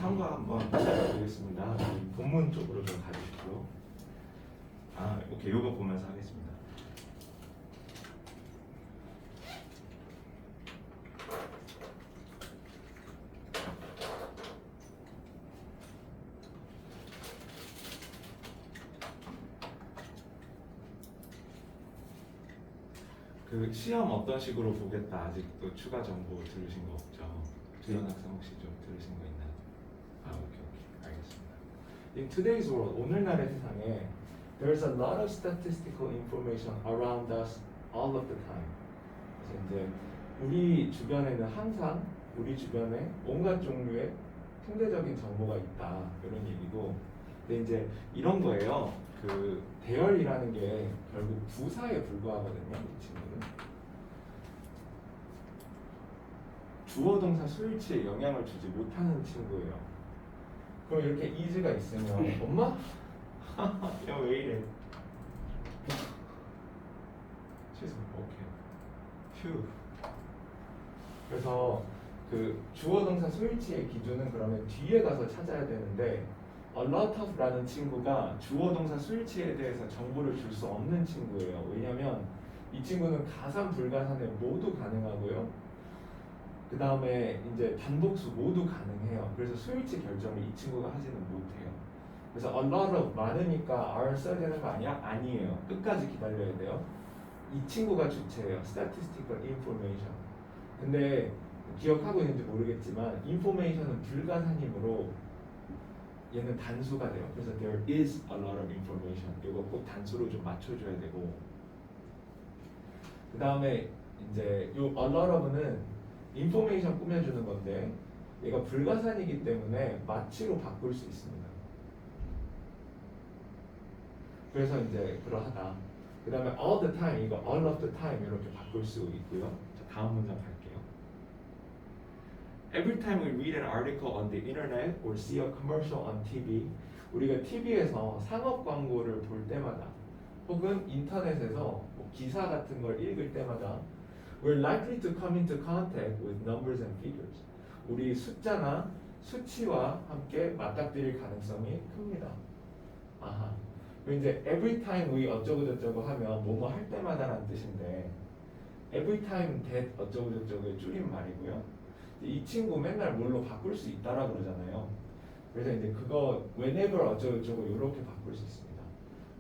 참고 한번 부탁드리겠습니다. 본문 쪽으로 좀 가주시고요. 오케이, 요거 보면서 하겠습니다. 그 시험 어떤 식으로 보겠다 아직도 추가 정보 들으신 거 없죠? 주연 학생 혹시 좀 들으신 거 있나요? 오케이, 알겠습니다. In today's world, 오늘날의 세상에 there's a lot of statistical information around us all of the time. 그래서 이제 우리 주변에는 항상 우리 주변에 온갖 종류의 통계적인 정보가 있다 이런 얘기고, 근데 이제 이런 거예요. 그 대열이라는 게 결국 부사에 불과하거든요. 이 친구는 주어 동사 수일치에 영향을 주지 못하는 친구예요. 그럼 이렇게 is가 있으면 엄마? 야 왜 이래? 취소. 오케이. 휴. 그래서 그 주어 동사 수일치의 기준은 그러면 뒤에 가서 찾아야 되는데 a lot of 라는 친구가 주어 동사 수일치에 대해서 정보를 줄 수 없는 친구예요. 왜냐면 이 친구는 가산 불가산에 모두 가능하고요. 그 다음에 이제 단복수 모두 가능해요. 그래서 수일치 결정을 이 친구가 하지는 못해요. 그래서 a lot of 많으니까 R 써야 되는 거 아니야? 아니에요. 끝까지 기다려야 돼요. 이 친구가 주체예요. statistical information. 근데 기억하고 있는지 모르겠지만 information은 불가산이므로 얘는 단수가 돼요. 그래서 there is a lot of information. 이거 꼭 단수로 좀 맞춰줘야 되고, 그 다음에 이제 요 a lot of는 information 꾸며주는 건데 얘가 불가산이기 때문에 마치로 바꿀 수 있습니다. 그래서 이제 그러하다. 그 다음에 all the time 이거 all of the time 이렇게 바꿀 수 있고요. 자, 다음 문장 갈게요. Every time we read an article on the internet or see a commercial on TV, 우리가 TV에서 상업 광고를 볼 때마다 혹은 인터넷에서 뭐 기사 같은 걸 읽을 때마다 we're likely to come into contact with numbers and figures. 우리 숫자나 수치와 함께 맞닥뜨릴 가능성이 큽니다. 아하. 그리고 이제 every time we 어쩌고 저쩌고 하면 뭐뭐 할 때마다라는 뜻인데 every time that 어쩌고 저쩌고의 줄임말이고요. 이 친구 맨날 뭘로 바꿀 수 있다라 그러잖아요. 그래서 이제 그거 whenever 어쩌고저쩌고 이렇게 바꿀 수 있습니다.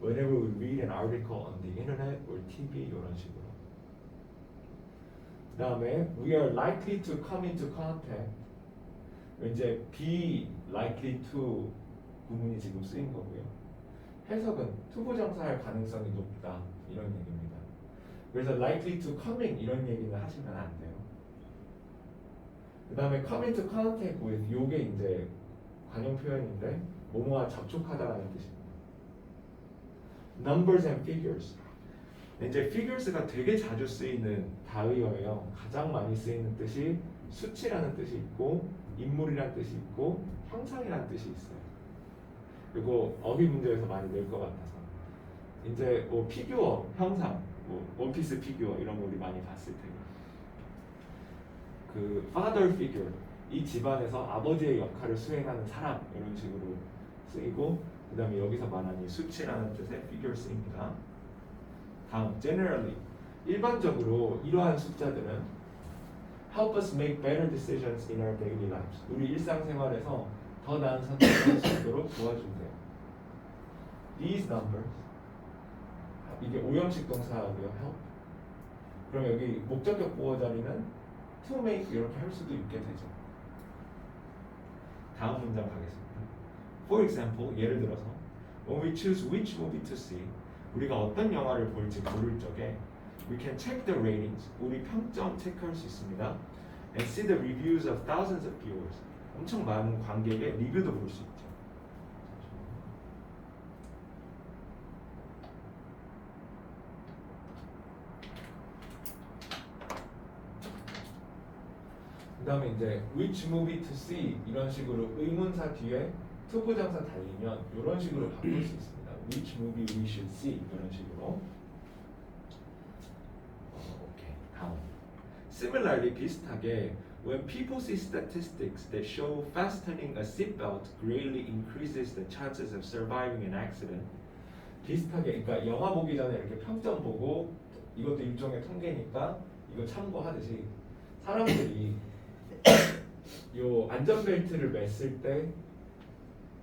Whenever we read an article on the internet or TV 이런 식으로. 그 다음에 we are likely to come into contact. 이제 be likely to 구문이 지금 쓰인 거고요. 해석은 투부정사할 가능성이 높다 이런 얘기입니다. 그래서 likely to coming 이런 얘기는 하시면 안 돼요. 그 다음에 come into contact with 요게 이제 관용 표현인데 뭐뭐와 접촉하다라는 뜻입니다. Numbers and figures. 이제 figures가 되게 자주 쓰이는 다의어예요. 가장 많이 쓰이는 뜻이 수치라는 뜻이 있고 인물이라는 뜻이 있고 형상이라는 뜻이 있어요. 그리고 어휘 문제에서 많이 낼 것 같아서 이제 뭐 피규어, 형상, 뭐 원피스 피규어 이런 거 우리 많이 봤을 테고 그 father figure 이 집안에서 아버지의 역할을 수행하는 사람 이런 식으로 쓰이고 그 다음에 여기서 말하는 수치라는 뜻의 figure 쓰입니다. 다음 generally 일반적으로 이러한 숫자들은 help us make better decisions in our daily lives. 우리 일상생활에서 더 나은 선택을 할 수 있도록 도와준대요. These numbers 이게 오형식 동사고요. help. 그럼 여기 목적격 보호 자리는 to make 이렇게 할 수도 있게 되죠. 다음 문장 가겠습니다. For example, 예를 들어서 when we choose which movie to see, 우리가 어떤 영화를 볼지 고를 적에 we can check the ratings, 우리 평점 체크할 수 있습니다. and see the reviews of thousands of viewers, 엄청 많은 관객의 리뷰도 볼 수 있죠. 그 다음에 이제 which movie to see 이런 식으로 의문사 뒤에 투부정사 달리면 이런 식으로 바꿀 수 있습니다. which movie we should see 이런 식으로. 오케이. 다음. Similarly 비슷하게 When people see statistics that show fastening a seatbelt greatly increases the chances of surviving an accident. 비슷하게, 그러니까 영화 보기 전에 이렇게 평점 보고 이것도 일종의 통계니까 이거 참고하듯이 사람들이 요 안전벨트를 맸을 때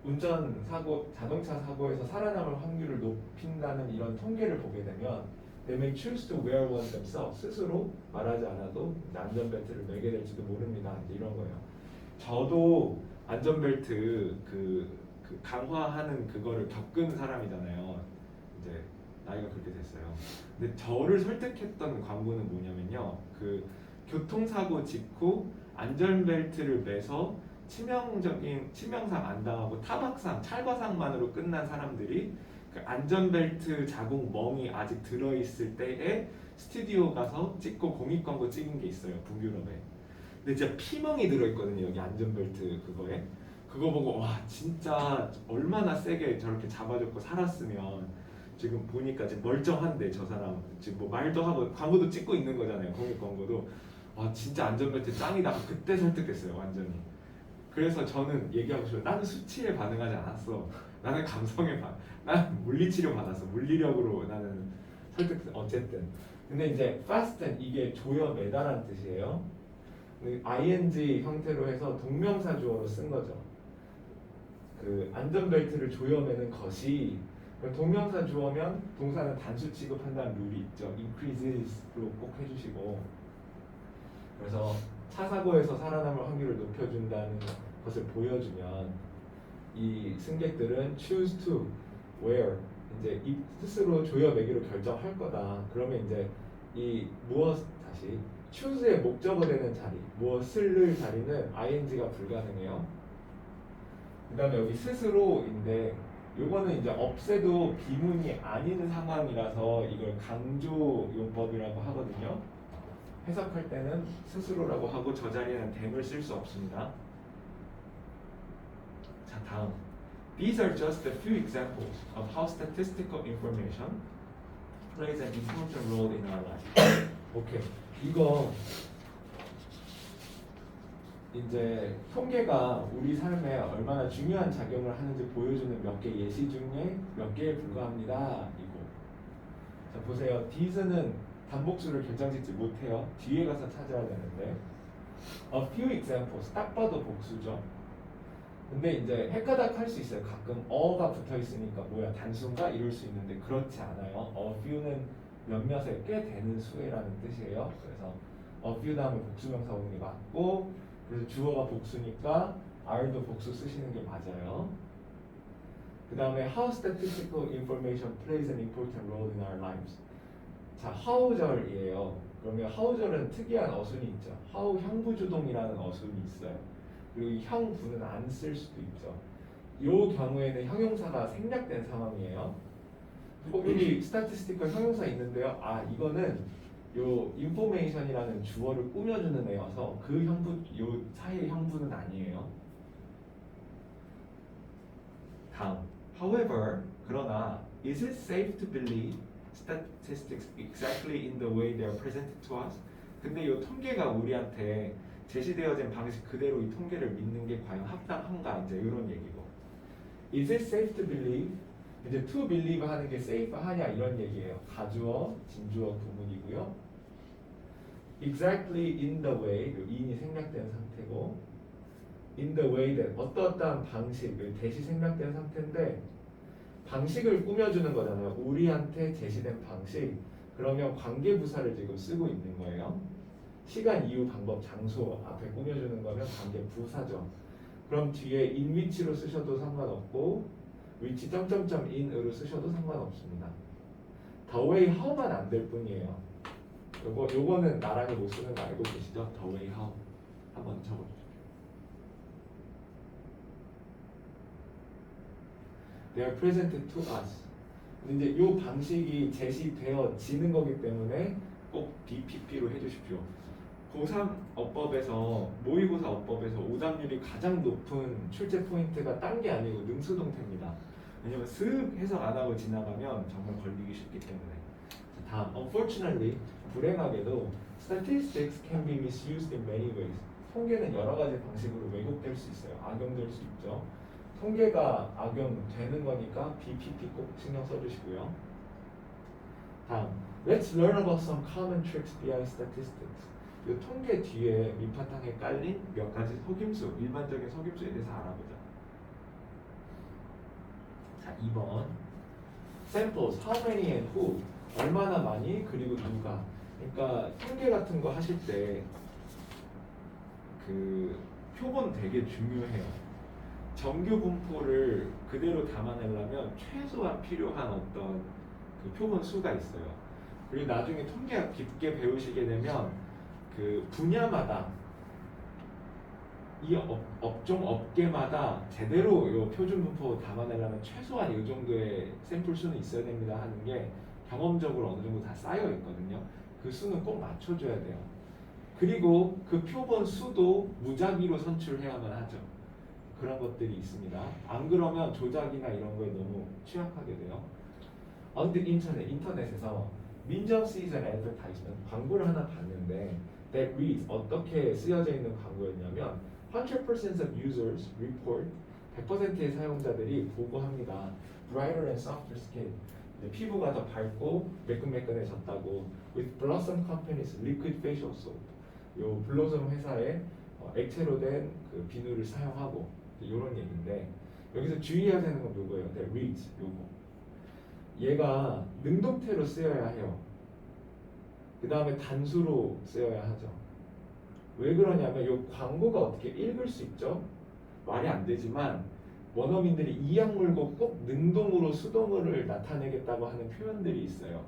운전 사고, 자동차 사고에서 살아남을 확률을 높인다는 이런 통계를 보게 되면 they may choose to wear one themselves. 스스로 말하지 않아도 안전벨트를 매게 될지도 모릅니다. 이제 이런 거예요. 저도 안전벨트 그 강화하는 그거를 겪은 사람이잖아요. 이제 나이가 그렇게 됐어요. 근데 저를 설득했던 광고는 뭐냐면요. 그 교통사고 직후 안전벨트를 매서 치명상 안 당하고 타박상, 찰과상만으로 끝난 사람들이 그 안전벨트 자국 멍이 아직 들어있을 때에 스튜디오 가서 찍고 공익 광고 찍은 게 있어요. 북유럽에. 근데 진짜 피멍이 들어있거든요. 여기 안전벨트 그거에. 그거 보고 와 진짜 얼마나 세게 저렇게 잡아줬고 살았으면 지금 보니까 지금 멀쩡한데 저 사람 지금 뭐 말도 하고 광고도 찍고 있는 거잖아요. 공익 광고도. 와 진짜 안전벨트 짱이다. 그때 설득했어요. 완전히. 그래서 저는 얘기하고 싶어요. 나는 수치에 반응하지 않았어. 나는 감성에 난 물리치료 받았어. 물리력으로 나는 설득. 어쨌든. 근데 이제 fasten 이게 조여 매다라는 뜻이에요. ing 형태로 해서 동명사 주어로 쓴 거죠. 그 안전벨트를 조여매는 것이 동명사 주어면 동사는 단수 취급한다는 룰이 있죠. increases로 꼭 해주시고. 그래서 차 사고에서 살아남을 확률을 높여준다는 것을 보여주면 이 승객들은 choose to wear 이제 스스로 조여매기로 결정할 거다. 그러면 이제 이 무엇 다시 choose의 목적어 되는 자리 무엇을 늘 자리는 ing가 불가능해요. 그 다음에 여기 스스로인데 요거는 이제 없애도 비문이 아닌 상황이라서 이걸 강조 용법이라고 하거든요. 해석할 때는 스스로라고 하고 저 자리에는 tham을 쓸 수 없습니다. 자 다음 These are just a few examples of how statistical information plays an important role in our life. 오케이 이거 이제 통계가 우리 삶에 얼마나 중요한 작용을 하는지 보여주는 몇 개 예시 중에 몇 개에 불과합니다. 이거. 자 보세요. These는 단복수를 결정짓지 못해요. 뒤에 가서 찾아야 되는데 A few examples 딱 봐도 복수죠. 근데 이제 헷가닥 할 수 있어요. 가끔 어가 붙어 있으니까 뭐야 단수인가 이럴 수 있는데 그렇지 않아요. A few는 몇몇에 꽤 되는 수라는 뜻이에요. 그래서 A few 다음에 복수명사 오는 게 맞고 그래서 주어가 복수니까 R도 복수 쓰시는 게 맞아요. 그 다음에 How statistical information plays an important role in our lives. 자, how절이에요. 그러면 how절은 특이한 어순이 있죠. how 형부주동이라는 어순이 있어요. 그리고 이 형부는 안 쓸 수도 있죠. 이 경우에는 형용사가 생략된 상황이에요. 여기 statistical 형용사 있는데요. 아 이거는 요 information이라는 주어를 꾸며주는 애여서 그 형부 요 사이의 형부는 아니에요. 다음. However, 그러나 is it safe to believe statistics exactly in the way they are presented to us? 근데 이 통계가 우리한테 제시되어진 방식 그대로 이 통계를 믿는 게 과연 합당한가? 이제 이런 얘기고. Is it safe to believe? 이제 to believe 하는 게 safe 하냐 이런 얘기예요. 가주어, 진주어 구문이고요. Exactly in the way, in이 생략된 상태고 in the way that 어떠한 방식, 대시 생략된 상태인데 방식을 꾸며주는 거잖아요. 우리한테 제시된 방식. 그러면 관계부사를 지금 쓰고 있는 거예요. 시간, 이유, 방법, 장소 앞에 꾸며주는 거면 관계부사죠. 그럼 뒤에 in which로 쓰셔도 상관없고 which 점점점 in으로 쓰셔도 상관없습니다. The way how만 안 될 뿐이에요. 요거는 나란히 못 쓰는 거 알고 계시죠? The way how 한번 적어주세요. They are presented to us. 근데 이제 이 방식이 제시되어지는 거기 때문에 꼭 BPP로 해주십시오. 고3 어법에서 모의고사 어법에서 오답률이 가장 높은 출제 포인트가 딴 게 아니고 능수동태입니다. 왜냐면 슥 해석 안 하고 지나가면 정말 걸리기 쉽기 때문에. 자, 다음. Unfortunately, 불행하게도 statistics can be misused in many ways. 통계는 여러 가지 방식으로 왜곡될 수 있어요. 악용될 수 있죠. 통계가 악용되는 거니까 BPP 꼭 신경 써주시고요. 다음, Let's learn about some common tricks behind statistics. 이 통계 뒤에 밑바탕에 깔린 몇 가지 속임수, 일반적인 속임수에 대해서 알아보자. 자, 2번. Samples, how many and who? 얼마나 많이, 그리고 누가. 그러니까 통계 같은 거 하실 때 그 표본 되게 중요해요. 정규 분포를 그대로 담아내려면 최소한 필요한 어떤 그 표본 수가 있어요. 그리고 나중에 통계학 깊게 배우시게 되면 그 분야마다 이 업종 업계마다 제대로 이 표준 분포 담아내려면 최소한 이 정도의 샘플 수는 있어야 됩니다 하는 게 경험적으로 어느 정도 다 쌓여 있거든요. 그 수는 꼭 맞춰줘야 돼요. 그리고 그 표본 수도 무작위로 선출해야만 하죠. 그런 것들이 있습니다. 안 그러면 조작이나 이런 거에 너무 취약하게 돼요. On the internet, 인터넷에서 민정 시즌 advertisement 광고를 하나 봤는데 that reads 어떻게 쓰여져 있는 광고였냐면 100% of users report 100%의 사용자들이 보고합니다. Brighter and softer skin. 피부가 더 밝고 매끈매끈해졌다고. With Blossom Company's liquid facial soap. 요 블로썸 회사의 액체로 된 그 비누를 사용하고 이런 얘기인데 여기서 주의해야 되는 건 요거예요. That reads 요거. 얘가 능동태로 쓰여야 해요. 그 다음에 단수로 쓰여야 하죠. 왜 그러냐면 요 광고가 어떻게 읽을 수 있죠? 말이 안 되지만 원어민들이 이악 물고 꼭 능동으로 수동어를 나타내겠다고 하는 표현들이 있어요.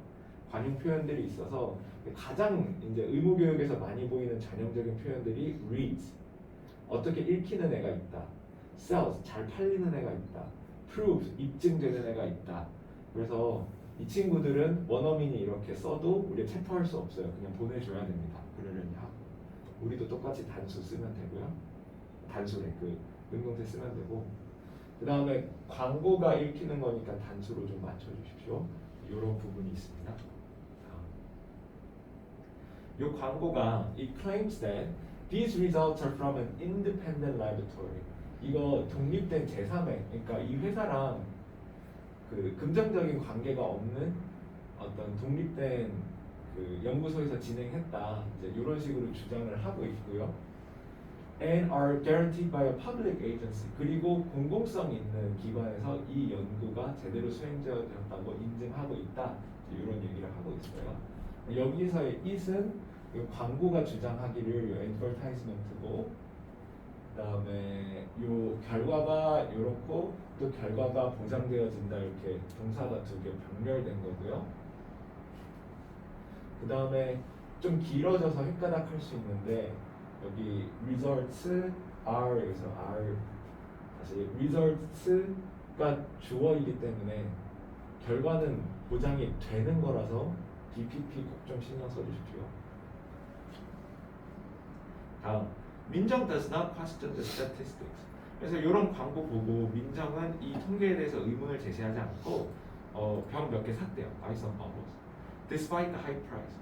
관용 표현들이 있어서 가장 이제 의무교육에서 많이 보이는 전형적인 표현들이 reads 어떻게 읽히는 애가 있다, sells 잘 팔리는 애가 있다, proves 입증되는 애가 있다. 그래서 이 친구들은 원어민이 이렇게 써도 우리가 체포할 수 없어요. 그냥 보내줘야 됩니다. 그러려니 하고 우리도 똑같이 단수 쓰면 되고요. 단수래 그 능동태 쓰면 되고 그 다음에 광고가 읽히는 거니까 단수로 좀 맞춰주십시오. 이런 부분이 있습니다. 이 광고가 it claims that these results are from an independent laboratory. 이거 독립된 제3회, 그러니까 이 회사랑 그 금전적인 관계가 없는 어떤 독립된 그 연구소에서 진행했다. 이제 이런 식으로 주장을 하고 있고요. And are guaranteed by a public agency. 그리고 공공성 있는 기관에서 이 연구가 제대로 수행되었다고 인증하고 있다. 이런 얘기를 하고 있어요. 여기서의 it은 광고가 주장하기를 이 advertisement고, 그다음에 요 결과가 이렇고 또 결과가 보장되어진다 이렇게 동사가 두 개 병렬된 거고요. 그다음에 좀 길어져서 헷가닥할 수 있는데 여기 results are 여기서 are 다시 results가 주어이기 때문에 결과는 보장이 되는 거라서 BPP 꼭 좀 신경 써주십시오. 다음, 민정 does not question the statistics. 그래서 이런 광고 보고 민정은 이 통계에 대해서 의문을 제시하지 않고 병 몇 개 샀대요. Buy some bubbles. Despite the high price.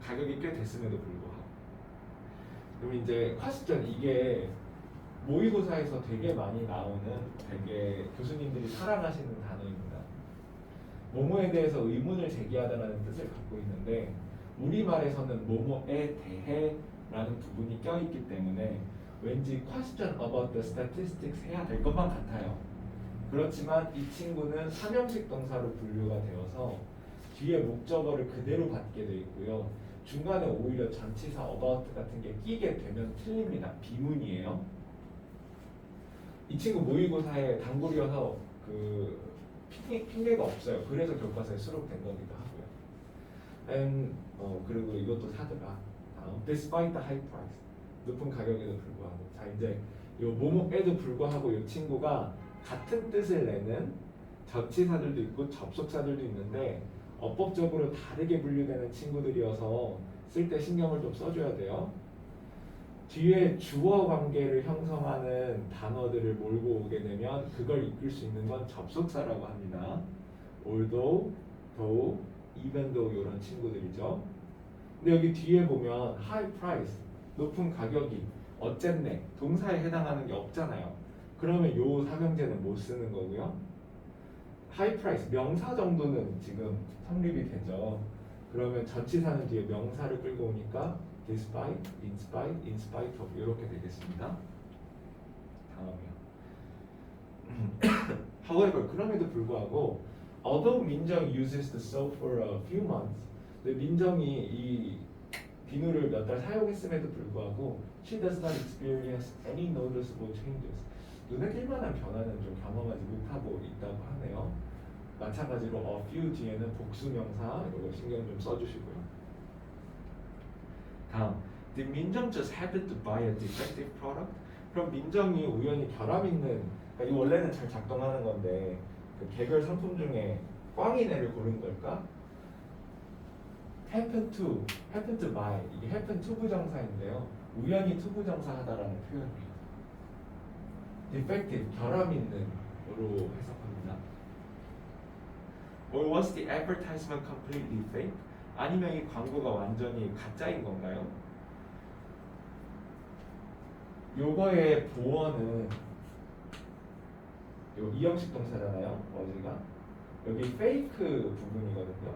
가격이 꽤 됐음에도 불구하고. 그럼 이제 question 이게 모의고사에서 되게 많이 나오는 되게 교수님들이 사랑하시는 단어입니다. 뭐뭐에 대해서 의문을 제기하다라는 뜻을 갖고 있는데 우리말에서는 뭐뭐에 대해 라는 부분이 껴있기 때문에 왠지 question about the statistics 해야 될 것만 같아요. 그렇지만 이 친구는 삼형식 동사로 분류가 되어서 뒤에 목적어를 그대로 받게 돼 있고요. 중간에 오히려 전치사 about 같은 게 끼게 되면 틀립니다. 비문이에요. 이 친구 모의고사에 단골이어서 그 핑계가 없어요. 그래서 교과서에 수록된 거기도 하고요. 그리고 이것도 사더라. Despite the high price. 높은 가격에도 불구하고. 자 이제 요 뭐뭐에도 불구하고 이 친구가 같은 뜻을 내는 전치사들도 있고 접속사들도 있는데 어법적으로 다르게 분류되는 친구들이어서 쓸 때 신경을 좀 써줘야 돼요. 뒤에 주어 관계를 형성하는 단어들을 몰고 오게 되면 그걸 이끌 수 있는 건 접속사라고 합니다. although, though, even though 이런 친구들이죠. 근데 여기 뒤에 보면 high price, 높은 가격이 어쨌네 동사에 해당하는 게 없잖아요. 그러면 요 사명제는 못 쓰는 거고요. 하이 프라이스 명사 정도는 지금 성립이 되죠. 그러면 전치사는 뒤에 명사를 끌고 오니까 despite, in spite of 이렇게 되겠습니다. 다음이요. However, 그럼에도 불구하고 although 민정 uses the soap for a few months, 근데 민정이 이 비누를 몇 달 사용했음에도 불구하고 she does not experience any noticeable changes. 눈에 띌 만한 변화는 좀 경험하지 못하고 있다고 하네요. 마찬가지로 a few 뒤에는 복수명사 이거 신경 좀 써주시고요. 다음, did 민정 just happen to buy a defective product? 그럼 민정이 우연히 결함 있는, 그러니까 이 원래는 잘 작동하는 건데 그 개별 상품 중에 꽝인 애를 고른 걸까? happen to buy 이게 happen to 부정사인데요. 우연히 to 부정사하다라는 표현이에요. defective 결함 있는으로 해석합니다. Or was the advertisement completely fake? 아니면 이 광고가 완전히 가짜인 건가요? 요거의 보어는 요 이형식 동사잖아요. 어디가? 여기 fake 부분이거든요.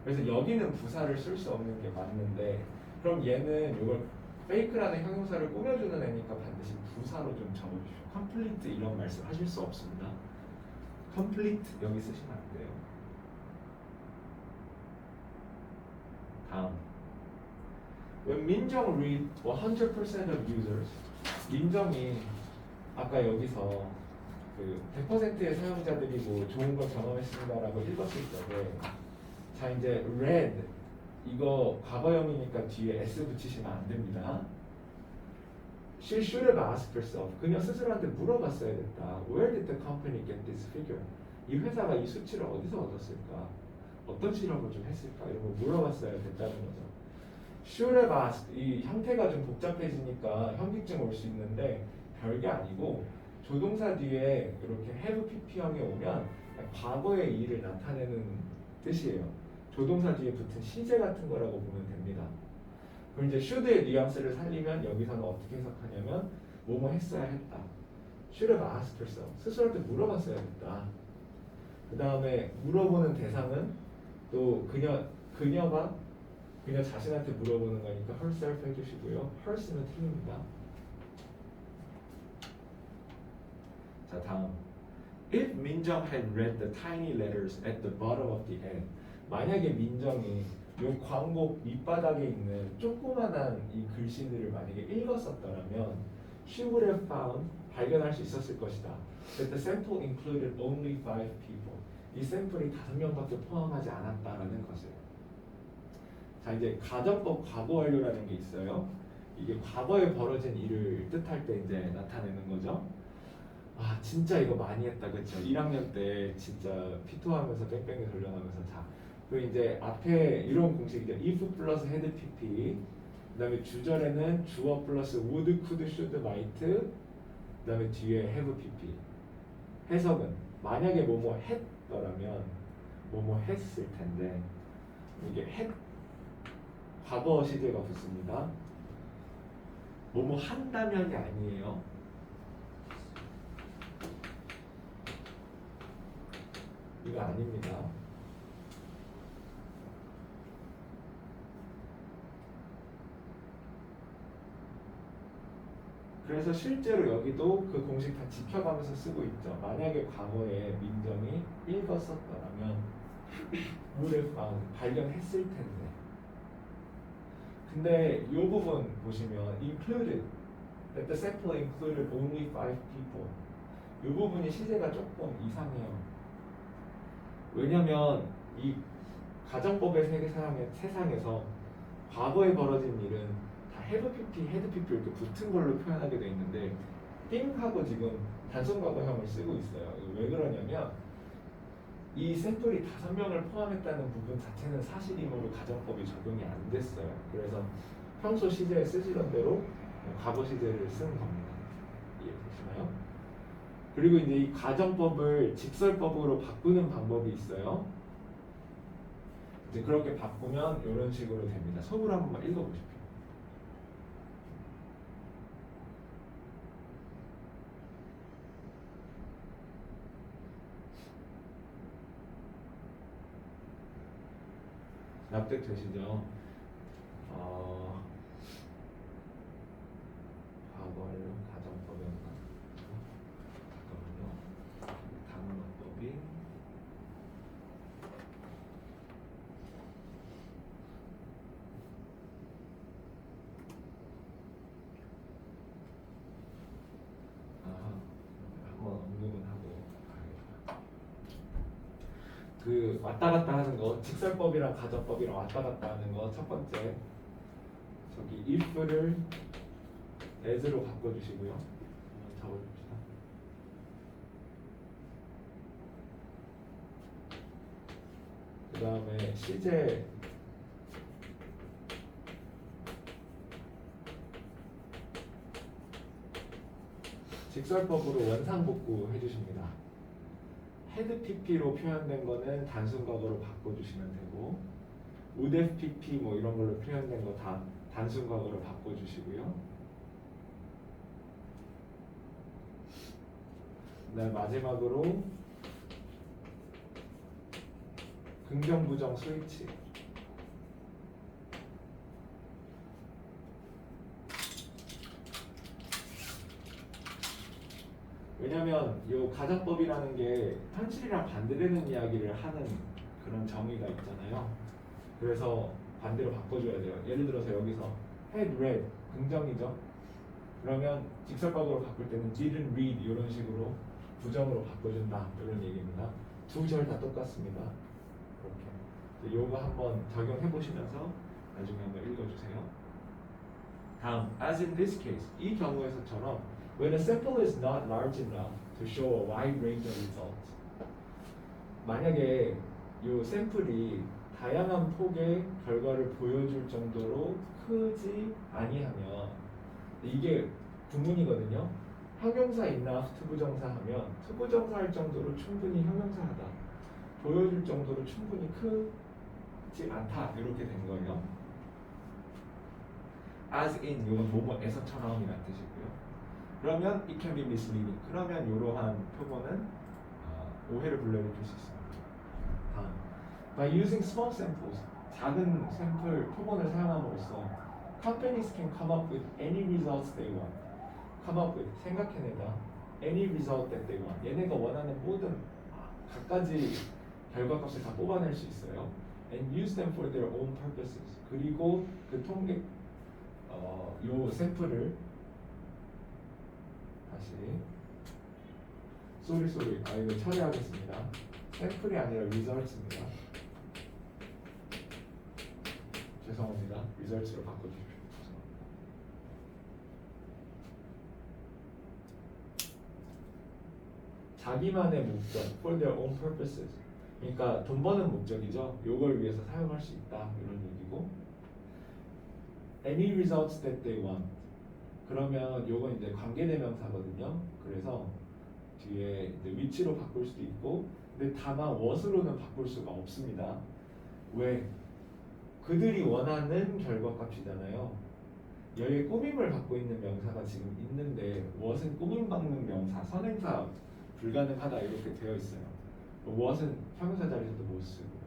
그래서 여기는 부사를 쓸 수 없는 게 맞는데 그럼 얘는 이걸 fake라는 형용사를 꾸며주는 애니까 반드시 부사로 좀 적어주십시오. complete 이런 말씀 하실 수 없습니다. complete 여기 쓰시면 안 돼요. 다음, when 민정 read 100% of users, 민정이 아까 여기서 그 100%의 사용자들이 뭐 좋은 걸 경험했습니다라고 읽었을 적에 자 이제 read 이거 과거형이니까 뒤에 s 붙이시면 안 됩니다. She should have asked herself. 그녀 스스로한테 물어봤어야 됐다. Where did the company get this figure? 이 회사가 이 수치를 어디서 얻었을까? 어떤 실험을 좀 했을까? 이런 걸 물어봤어야 됐다는 거죠. Should have asked 이 형태가 좀 복잡해지니까 현기증 올 수 있는데 별게 아니고 조동사 뒤에 이렇게 have pp형이 오면 과거의 일을 나타내는 뜻이에요. 조동사 뒤에 붙은 시제 같은 거라고 보면 됩니다. 그럼 이제 should의 뉘앙스를 살리면 여기서는 어떻게 해석하냐면 뭐뭐 했어야 했다. should have asked herself. 스스로한테 물어봤어야 했다. 그 다음에 물어보는 대상은 또 그녀가 그녀 자신한테 물어보는 거니까 herself 해주시고요. her스는 틀립니다. 자 다음, if 민정 had read the tiny letters at the bottom of the ad, 만약에 민정이 요 광고 밑바닥에 있는 조그만한 이 글씨들을 만약에 읽었었더라면 she would have found 발견할 수 있었을 것이다. That the sample included only 5 people. 이 샘플이 5명밖에 포함하지 않았다라는 것을. 자 이제 가정법 과거 완료라는 게 있어요. 이게 과거에 벌어진 일을 뜻할 때 이제 나타내는 거죠. 아 진짜 이거 많이 했다 그쵸? 1학년 때 진짜 피토하면서 뺑뺑이 돌려나면서 자 그리고 이제 앞에 이런 공식이죠. if 플러스 had pp 그 다음에 주절에는 주어 플러스 would, could, should, might 그 다음에 뒤에 have pp 해석은 만약에 뭐뭐 했더라면 뭐뭐 했을 텐데 이게 had 과거 시제가 붙습니다. 뭐뭐 한다면이 아니에요. 이거 아닙니다. 그래서 실제로 여기도 그 공식 다 지켜가면서 쓰고 있죠. 만약에 과거에 민정이 읽었었더라면 would have found 발견했을 텐데. 근데 이 부분 보시면 included that the sample included only 5 people. 이 부분이 시제가 조금 이상해요. 왜냐면 이 가정법의 세상에서 과거에 벌어진 일은 다 have pp, had pp 이렇게 붙은 걸로 표현하게 돼 있는데 think하고 지금 단순 과거형을 쓰고 있어요. 왜 그러냐면 이 샘플이 5명을 포함했다는 부분 자체는 사실이므로 가정법이 적용이 안 됐어요. 그래서 평소 시제에 쓰시던 대로 과거 시제를 쓴 겁니다. 이해되시나요? 그리고 이제 이 가정법을 직설법으로 바꾸는 방법이 있어요. 이제 그렇게 바꾸면 이런 식으로 됩니다. 속으로 한번 읽어보십시오. 납득되시죠? 과거를 가정법이었나? 잠깐만요. 단문법이 한번 언급은 하고 가야겠다. 그 왔다 갔다 하는 거, 직설법이랑 가정법이랑 왔다 갔다 하는 거 첫 번째 저기 if를 as로 바꿔주시고요. 한번 적어줍시다. 그 다음에 시제 직설법으로 원상복구 해주십니다. 헤드 PP로 표현된 거는 단순 과거로 바꿔주시면 되고 would have PP 뭐 이런 걸로 표현된 거 다 단순 과거로 바꿔주시고요. 네, 마지막으로 긍정 부정 스위치. 왜냐면 이 가정법이라는 게 현실이랑 반대되는 이야기를 하는 그런 정의가 있잖아요. 그래서 반대로 바꿔줘야 돼요. 예를 들어서 여기서 had read 긍정이죠. 그러면 직설법으로 바꿀 때는 didn't read 이런 식으로 부정으로 바꿔준다 이런 얘기입니다. 두 절 다 똑같습니다. 이렇게 요거 한번 적용해 보시면서 나중에 한번 읽어주세요. 다음, as in this case, 이 경우에서처럼 when a sample is not large enough to show a wide range of results. 만약에 이 샘플이 다양한 폭의 결과를 보여줄 정도로 크지 아니하면 이게 구문이거든요. 형용사 enough 투부정사 하면 투부정사 할 정도로 충분히 형용사하다. 보여줄 정도로 충분히 크지 않다. 이렇게 된 거예요. as in 이건 뭐뭐에서처럼이라는 뜻이고요. 그러면 it can be misleading. 그러면 이러한 표본은 오해를 불러일으킬 수 있습니다. 다음, by using small samples, 작은 샘플 표본을 사용함으로써 companies can come up with any results they want. come up with, 생각해내다. any result that they want. 얘네가 원하는 모든 갖가지 결과값을 다 뽑아낼 수 있어요. and use them for their own purposes. 그리고 그 통계 요 샘플을 다시 쏘리 이거 처리하겠습니다. 샘플이 아니라 results입니다. 죄송합니다. results로 바꿔주십시오. 자기만의 목적, for their own purposes. 그러니까 돈 버는 목적이죠. 요걸 위해서 사용할 수 있다 이런 얘기고. any results that they want. 그러면 요건 이제 관계대명사거든요. 그래서 뒤에 이제 위치로 바꿀 수도 있고, 근데 다만 what으로는 바꿀 수가 없습니다. 왜? 그들이 원하는 결과값이잖아요. 여기에 꾸밈을 받고 있는 명사가 지금 있는데 what은 꾸밈받는 명사, 선행사 불가능하다 이렇게 되어 있어요. what은 형용사 자리에서도 못 쓰고요.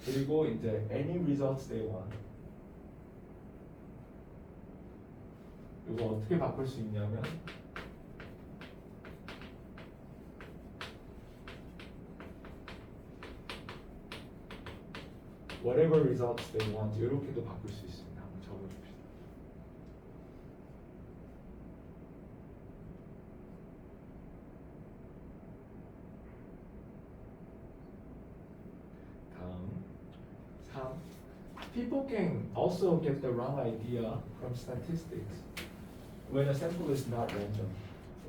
그리고 이제 any results they want. 이거 어떻게 바꿀 수 있냐면 whatever results they want 이렇게도 바꿀 수 있습니다. 한번 적어줍시다. 다음 3. People can also get the wrong idea from statistics when a sample is not random.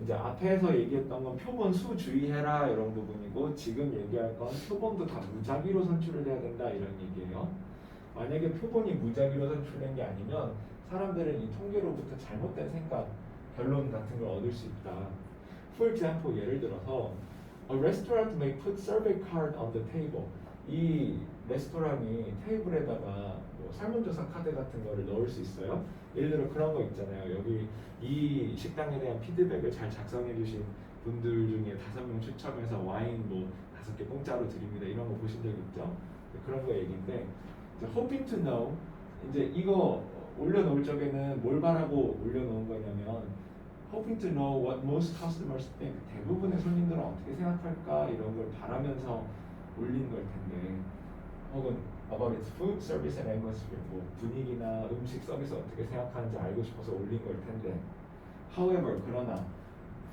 이제 앞에서 얘기했던 건 표본 수 주의해라 이런 부분이고, 지금 얘기할 건 표본도 다 무작위로 선출을 해야 된다 이런 얘기예요. 만약에 표본이 무작위로 선출된 게 아니면 사람들은 이 통계로부터 잘못된 생각, 결론 같은 걸 얻을 수 있다. For example, 예를 들어서 a restaurant may put survey card on the table. 이 레스토랑이 테이블에다가 뭐 설문조사 카드 같은 거를 넣을 수 있어요. 예를 들어 그런 거 있잖아요. 여기 이 식당에 대한 피드백을 잘 작성해 주신 분들 중에 5명 추첨해서 와인 뭐 5개 공짜로 드립니다. 이런 거 보신 적 있죠? 그런 거 얘기인데 이제 hoping to know 이제 이거 올려놓을 적에는 뭘 바라고 올려놓은 거냐면 hoping to know what most customers think 대부분의 손님들은 어떻게 생각할까 이런 걸 바라면서 올린 걸 텐데 혹은 about its food, service and atmosphere 뭐 분위기나 음식 서비스 어떻게 생각하는지 알고 싶어서 올린 걸 텐데 however 그러나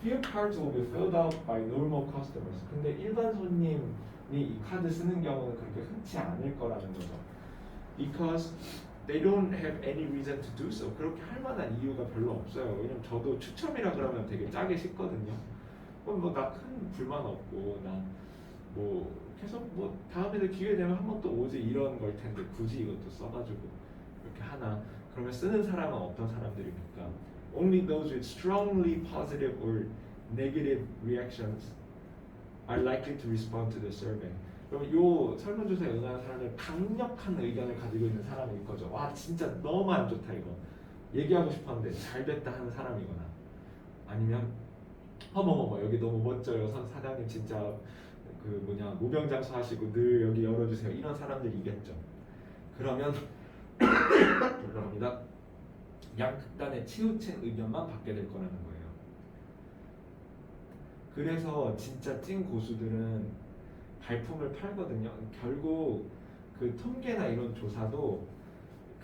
few cards will be filled out by normal customers 근데 일반 손님이 이 카드 쓰는 경우는 그렇게 흔치 않을 거라는 거죠 because they don't have any reason to do so 그렇게 할 만한 이유가 별로 없어요 왜냐면 저도 추첨이라 그러면 되게 짜게 식거든요 그럼 뭐 나 큰 불만 없고 난 뭐 계속 뭐 다음에도 기회 되면 한 번 또 오지 이런 걸 텐데 굳이 이것도 써가지고 이렇게 하나 그러면 쓰는 사람은 어떤 사람들입니까? Only those with strongly positive or negative reactions are likely to respond to the survey. 그럼 요 설문조사에 응하는 사람들 강력한 의견을 가지고 있는 사람일 거죠. 와 진짜 너무 안 좋다 이거. 얘기하고 싶었는데 잘 됐다 하는 사람이거나 아니면 어머머머 여기 너무 멋져요. 사장님 진짜 그 뭐냐 무병장수 하시고 늘 여기 열어주세요. 이런 사람들이겠죠. 그러면 죄송합니다. 양극단의 치우친 의견만 받게 될 거라는 거예요. 그래서 진짜 찐 고수들은 발품을 팔거든요. 결국 그 통계나 이런 조사도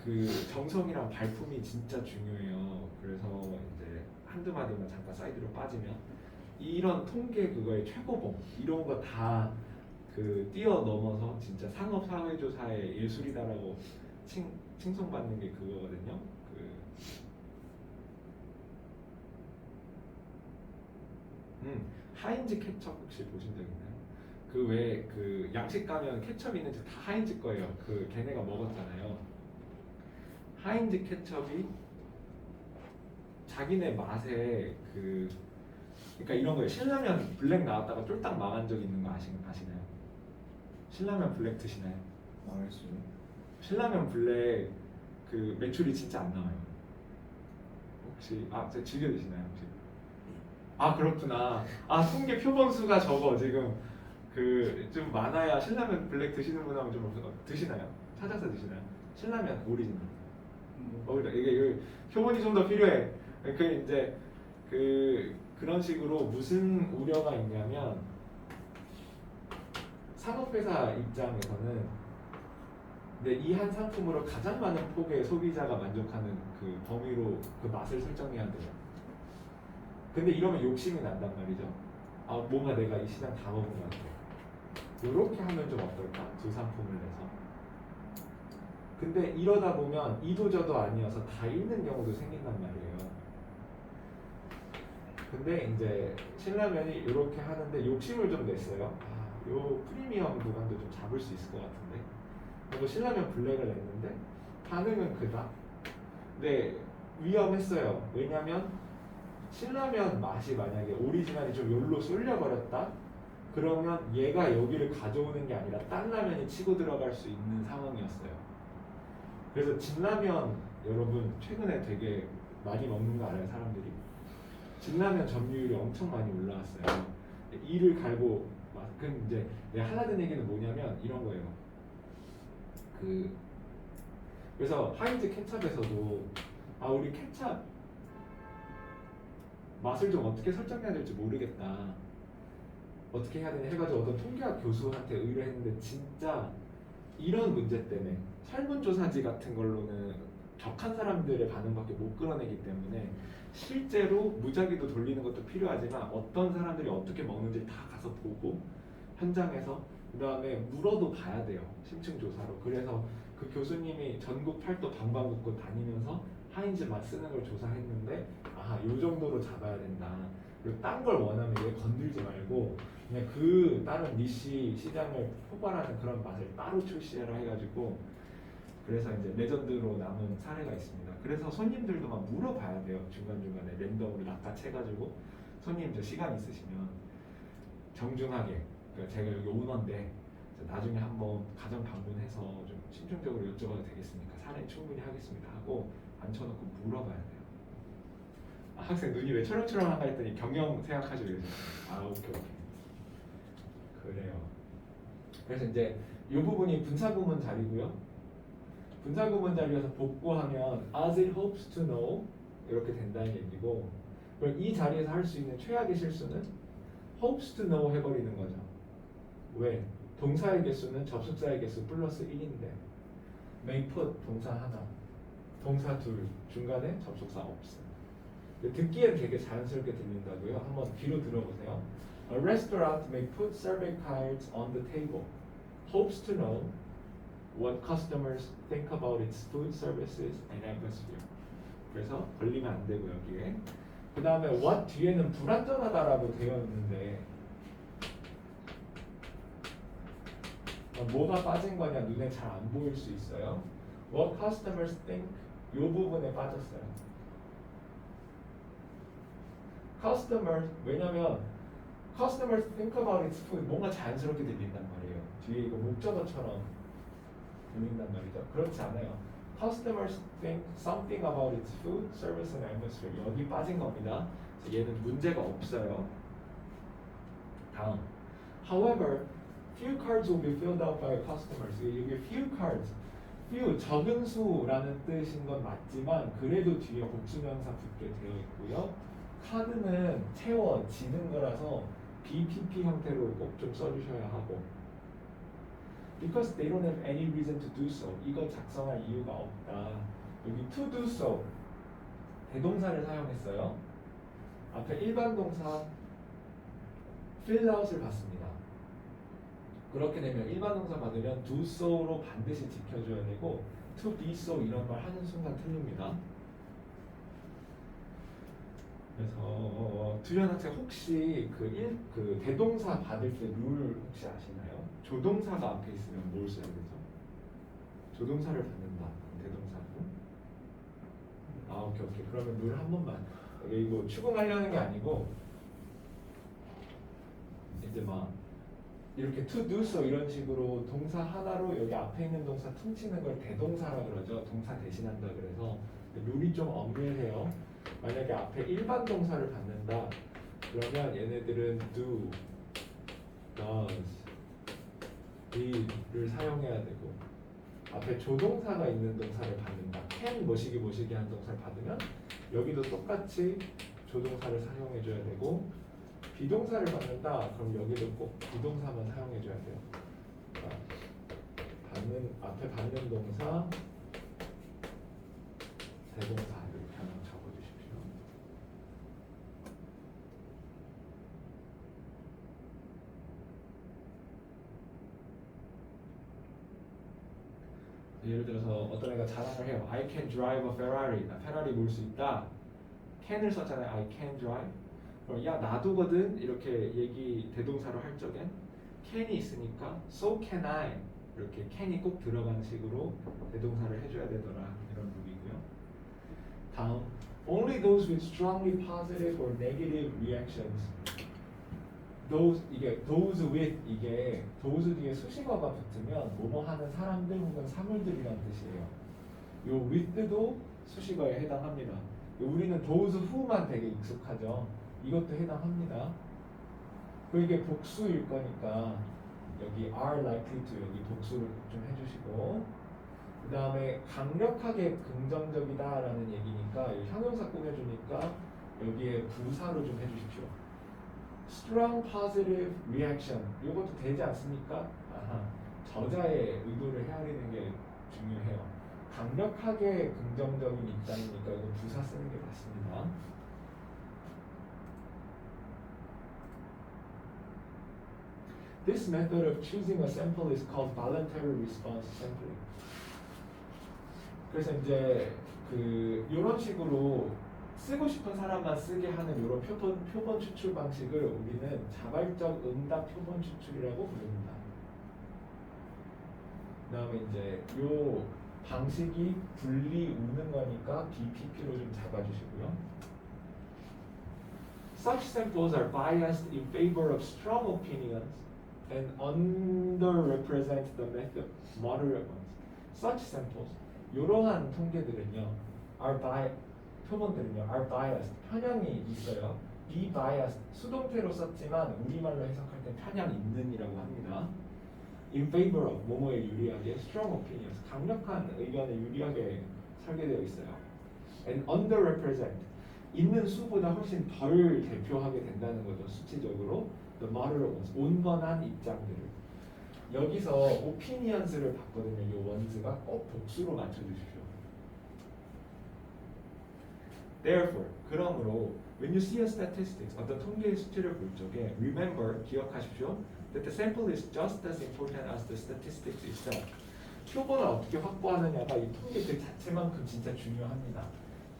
그 정성이랑 발품이 진짜 중요해요. 그래서 이제 한두 마디만 잠깐 사이드로 빠지면 이런 통계 그거의 최고봉 이런 거 다 그 뛰어넘어서 진짜 상업 사회조사의 예술이다라고 칭송받는 게 그거거든요. 하인즈 케첩 혹시 보신 적 있나요? 그 왜 그 양식 가면 케첩 있는지 다 하인즈 거예요. 그 걔네가 먹었잖아요. 하인즈 케첩이 자기네 맛에 그러니까 이런 거예요. 신라면 블랙 나왔다가 쫄딱 망한 적 있는 거 아시나요? 신라면 블랙 드시나요? 망했어요. 신라면 블랙 그 매출이 진짜 안 나와요. 혹시 즐겨 드시나요 혹시? 아 그렇구나. 통계 표본수가 적어 지금 그 좀 많아야 신라면 블랙 드시는 분하고 좀 드시나요? 찾아서 드시나요? 신라면 오리지널. 이게 표본이 좀 더 필요해. 그 이제 그런 식으로 무슨 우려가 있냐면 산업회사 입장에서는 이 한 상품으로 가장 많은 폭의 소비자가 만족하는 그 범위로 그 맛을 설정해야 돼요. 근데 이러면 욕심이 난단 말이죠. 뭔가 내가 이 시장 다 먹은 것 같아. 이렇게 하면 좀 어떨까? 두 상품을 내서. 근데 이러다 보면 이도저도 아니어서 다 잃는 경우도 생긴단 말이에요. 근데 이제 신라면이 이렇게 하는데 욕심을 좀 냈어요. 요 프리미엄 구간도 좀 잡을 수 있을 것 같은데. 그리고 신라면 블랙을 냈는데 반응은 그다. 근데 위험했어요. 왜냐면 신라면 맛이 만약에 오리지널이 좀 요로 쏠려버렸다? 그러면 얘가 여기를 가져오는 게 아니라 딴 라면이 치고 들어갈 수 있는 상황이었어요. 그래서 진라면 여러분 최근에 되게 많이 먹는 거 알아요 사람들이? 진라면 점유율이 엄청 많이 올라왔어요. 이를 갈고 그럼 이제 내가 하려는 얘기는 뭐냐면 이런 거예요. 그래서 하인즈 케찹에서도 우리 케찹 맛을 좀 어떻게 설정해야 될지 모르겠다. 어떻게 해야 되냐 해가지고 어떤 통계학 교수한테 의뢰했는데 진짜 이런 문제 때문에 설문조사지 같은 걸로는 격한 사람들의 반응밖에 못 끌어내기 때문에 실제로 무작위로 돌리는 것도 필요하지만 어떤 사람들이 어떻게 먹는지 다 가서 보고 현장에서 그 다음에 물어도 봐야 돼요. 심층조사로. 그래서 그 교수님이 전국 팔도 방방곡곡 다니면서 하인즈 맛 쓰는 걸 조사했는데 요 정도로 잡아야 된다. 그리고 딴 걸 원하면 얘 건들지 말고 그냥 그 다른 니시 시장을 포괄하는 그런 맛을 따로 출시하라 해가지고 그래서 이제 레전드로 남은 사례가 있습니다. 그래서 손님들도 막 물어봐야 돼요. 중간중간에 랜덤으로 낚아채가지고 손님 저 시간 있으시면 정중하게 그러니까 제가 여기 오너인데 나중에 한번 가정 방문해서 좀 신중적으로 여쭤봐도 되겠습니까? 사례 충분히 하겠습니다 하고 앉혀놓고 물어봐야 돼요. 학생 눈이 왜 초롱초롱한가 했더니 경영 생각하시고 계세요. 오케이. 그래요. 그래서 이제 이 부분이 분사구문 자리고요. 분사구문 자리에서 복구하면 as it hopes to know 이렇게 된다는 얘기고, 그럼 이 자리에서 할 수 있는 최악의 실수는 hopes to know 해버리는 거죠. 왜? 동사의 개수는 접속사의 개수 플러스 1인데 may put 동사 하나, 동사 둘, 중간에 접속사 없음. 듣기엔 되게 자연스럽게 들린다고요. 한번 귀로 들어보세요. A restaurant may put survey cards on the table. Hopes to know what customers think about its food services and atmosphere. 그래서 걸리면 안 되고 여기에. 그 다음에 what 뒤에는 불완전하다라고 되어 있는데 뭐가 빠진 거냐 눈에 잘 안 보일 수 있어요. What customers think 이 부분에 빠졌어요. Customers 왜냐면 customers think about its food 뭔가 자연스럽게 들린단 말이에요. 뒤에 이거 목적어처럼 들린단 말이죠. 그렇지 않아요. Customers think something about its food, service, and atmosphere. 여기 빠진 겁니다. 얘는 문제가 없어요. 다음. However, few cards will be filled out by customers. 이게 few cards, few 적은 수라는 뜻인 건 맞지만 그래도 뒤에 복수명사 붙게 되어 있고요. 카드는 채워지는 거라서 BPP 형태로 꼭 좀 써주셔야 하고. Because they don't have any reason to do so. 이거 작성할 이유가 없다. 여기 to do so 대동사를 사용했어요. 앞에 일반 동사 fill out을 받습니다. 그렇게 되면 일반 동사 받으면 do so로 반드시 지켜줘야 되고 to be so 이런 말 하는 순간 틀립니다. 그래서 두현 학생 혹시 그 대동사 받을 때 룰 혹시 아시나요? 조동사가 앞에 있으면 뭘 써야 되죠? 조동사를 받는다. 대동사로. 오케이. 그러면 룰 한 번만. 이거 추궁하려는 게 아니고 이제 막 이렇게 to do so 이런 식으로 동사 하나로 여기 앞에 있는 동사 퉁치는 걸 대동사라 그러죠. 동사 대신한다 그래서 룰이 좀 엄밀해요. 만약에 앞에 일반 동사를 받는다 그러면 얘네들은 do, does, d를 사용해야 되고 앞에 조동사가 있는 동사를 받는다 can 뭐시기 한 동사를 받으면 여기도 똑같이 조동사를 사용해줘야 되고 비동사를 받는다 그럼 여기도 꼭 비동사만 사용해줘야 돼요. 그러니까 앞에 받는 동사 대동사 이렇게 하나 적어주십시오. 예를 들어서 어떤 애가 자랑을 해요. I can drive a Ferrari. 나 페라리 몰 수 있다. can을 썼잖아요. I can drive. 그럼 야 나도거든 이렇게 얘기 대동사로 할 적엔 can이 있으니까 so can I 이렇게 can이 꼭 들어가는 식으로 대동사를 해줘야 되더라 이런 룰이고요. 다음 only those with strongly positive or negative reactions. those with those 뒤에 수식어가 붙으면 뭐뭐 하는 사람들 혹은 사물들이란 뜻이에요. 요 with도 수식어에 해당합니다. 우리는 those who만 되게 익숙하죠. 이것도 해당합니다. 그리고 이게 복수일 거니까 여기 are likely to 여기 복수를 좀 해주시고 그 다음에 강력하게 긍정적이다라는 얘기니까 형용사 꾸며주니까 여기에 부사로 좀 해주십시오. strong positive reaction 이것도 되지 않습니까? 저자의 의도를 헤아리는 게 중요해요. 강력하게 긍정적인 입장이니까 이거 부사 쓰는 게 맞습니다. This method of choosing a sample is called voluntary response sampling. 그래서 이제 이런 식으로 쓰고 싶은 사람만 쓰게 하는 이런 표본 추출 방식을 우리는 자발적 응답 표본 추출이라고 부릅니다. 그다음에 이제 요 방식이 분리 우는 거니까 BPP로 좀 잡아주시고요. Such samples are biased in favor of strong opinions and underrepresent the moderate ones. Such samples, 이러한 통계들은요, are 표본들은요 are biased 편향이 있어요. be biased 수동태로 썼지만 우리말로 해석할 때 편향 있는이라고 합니다. in favor of 뭐뭐에 유리하게 strong opinions 강력한 의견에 유리하게 설계되어 있어요. and underrepresent 있는 수보다 훨씬 덜 대표하게 된다는 거죠. 수치적으로 the moderate ones 온건한 입장들을 여기서 opinions를 봤거든요. 이 원즈가 꼭 복수로 맞춰주십시오. Therefore, 그러므로 when you see a statistics, 어떤 통계의 수치를 볼 적에 remember, 기억하십시오. That the sample is just as important as the statistics itself. 표본을 어떻게 확보하느냐가 이 통계 그 자체만큼 진짜 중요합니다.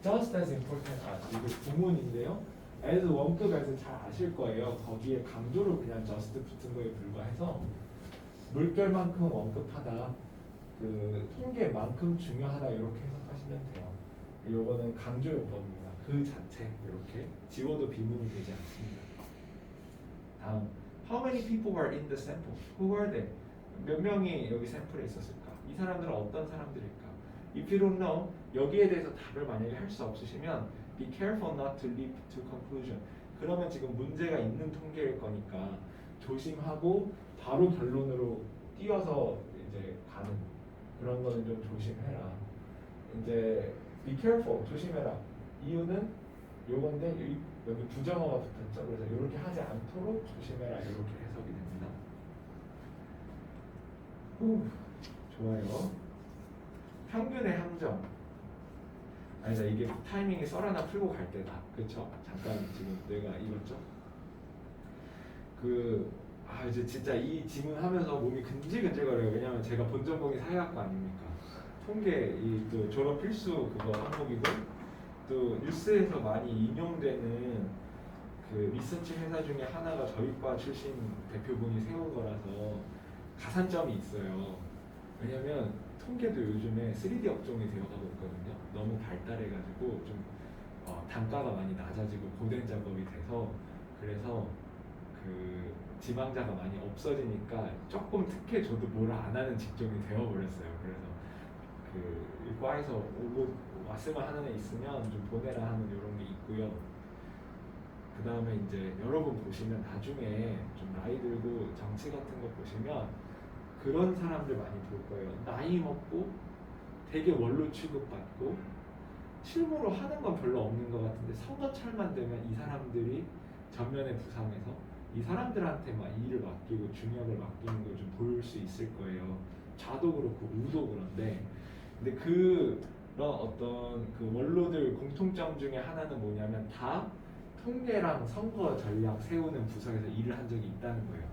Just as important as 이게 구문인데요. as 원급에서 잘 아실 거예요. 거기에 강조를 그냥 just 붙은 거에 불과해서 물결만큼 원급하다, 그 통계만큼 중요하다 이렇게 해석하시면 돼요. 요거는 강조 용법입니다. 그 자체 이렇게 지워도 비문이 되지 않습니다. 다음, how many people were in the sample? Who were they? 몇 명이 여기 샘플에 있었을까? 이 사람들은 어떤 사람들일까? If you don't know, 여기에 대해서 답을 만약에 할 수 없으시면 be careful not to leap to conclusion. 그러면 지금 문제가 있는 통계일 거니까 조심하고 바로 결론으로 뛰어서 이제 가는 그런 거는 좀 조심해라. 이제 be careful 조심해라. 이유는 요건데 여기 부정어가 붙었죠. 그래서 이렇게 하지 않도록 조심해라 이렇게 해석이 됩니다. 좋아요. 평균의 함정. 아니다 이게 타이밍이 썰 하나 풀고 갈 때다. 그렇죠? 잠깐 지금 내가 읽었죠. 이제 진짜 이 지문하면서 몸이 근질근질거려요. 왜냐면 제가 본 전공이 사회학과 아닙니까? 통계 또 졸업 필수 그거 항목이고 또 뉴스에서 많이 인용되는 그 리서치 회사 중에 하나가 저희과 출신 대표분이 세운 거라서 가산점이 있어요. 왜냐면 통계도 요즘에 3D 업종이 되어가고 있거든요. 너무 발달해가지고 좀 단가가 많이 낮아지고 고된 작업이 돼서 그래서 그 지망자가 많이 없어지니까 조금 특혜 줘도 뭐라 안 하는 직종이 되어버렸어요. 그래서 그 과에서 오고 왔으면 하는 애 있으면 좀 보내라 하는 이런 게 있고요. 그 다음에 이제 여러분 보시면 나중에 좀 나이 들고 정치 같은 거 보시면 그런 사람들 많이 볼 거예요. 나이 먹고 되게 원로 취급받고 실무로 하는 건 별로 없는 것 같은데 선거철만 되면 이 사람들이 전면에 부상해서 이 사람들한테 막 일을 맡기고 중역을 맡기는 걸 좀 볼 수 있을 거예요. 좌도 그렇고 우도 그런데 근데 그런 어떤 그 원로들 공통점 중에 하나는 뭐냐면 다 통계랑 선거 전략 세우는 부서에서 일을 한 적이 있다는 거예요.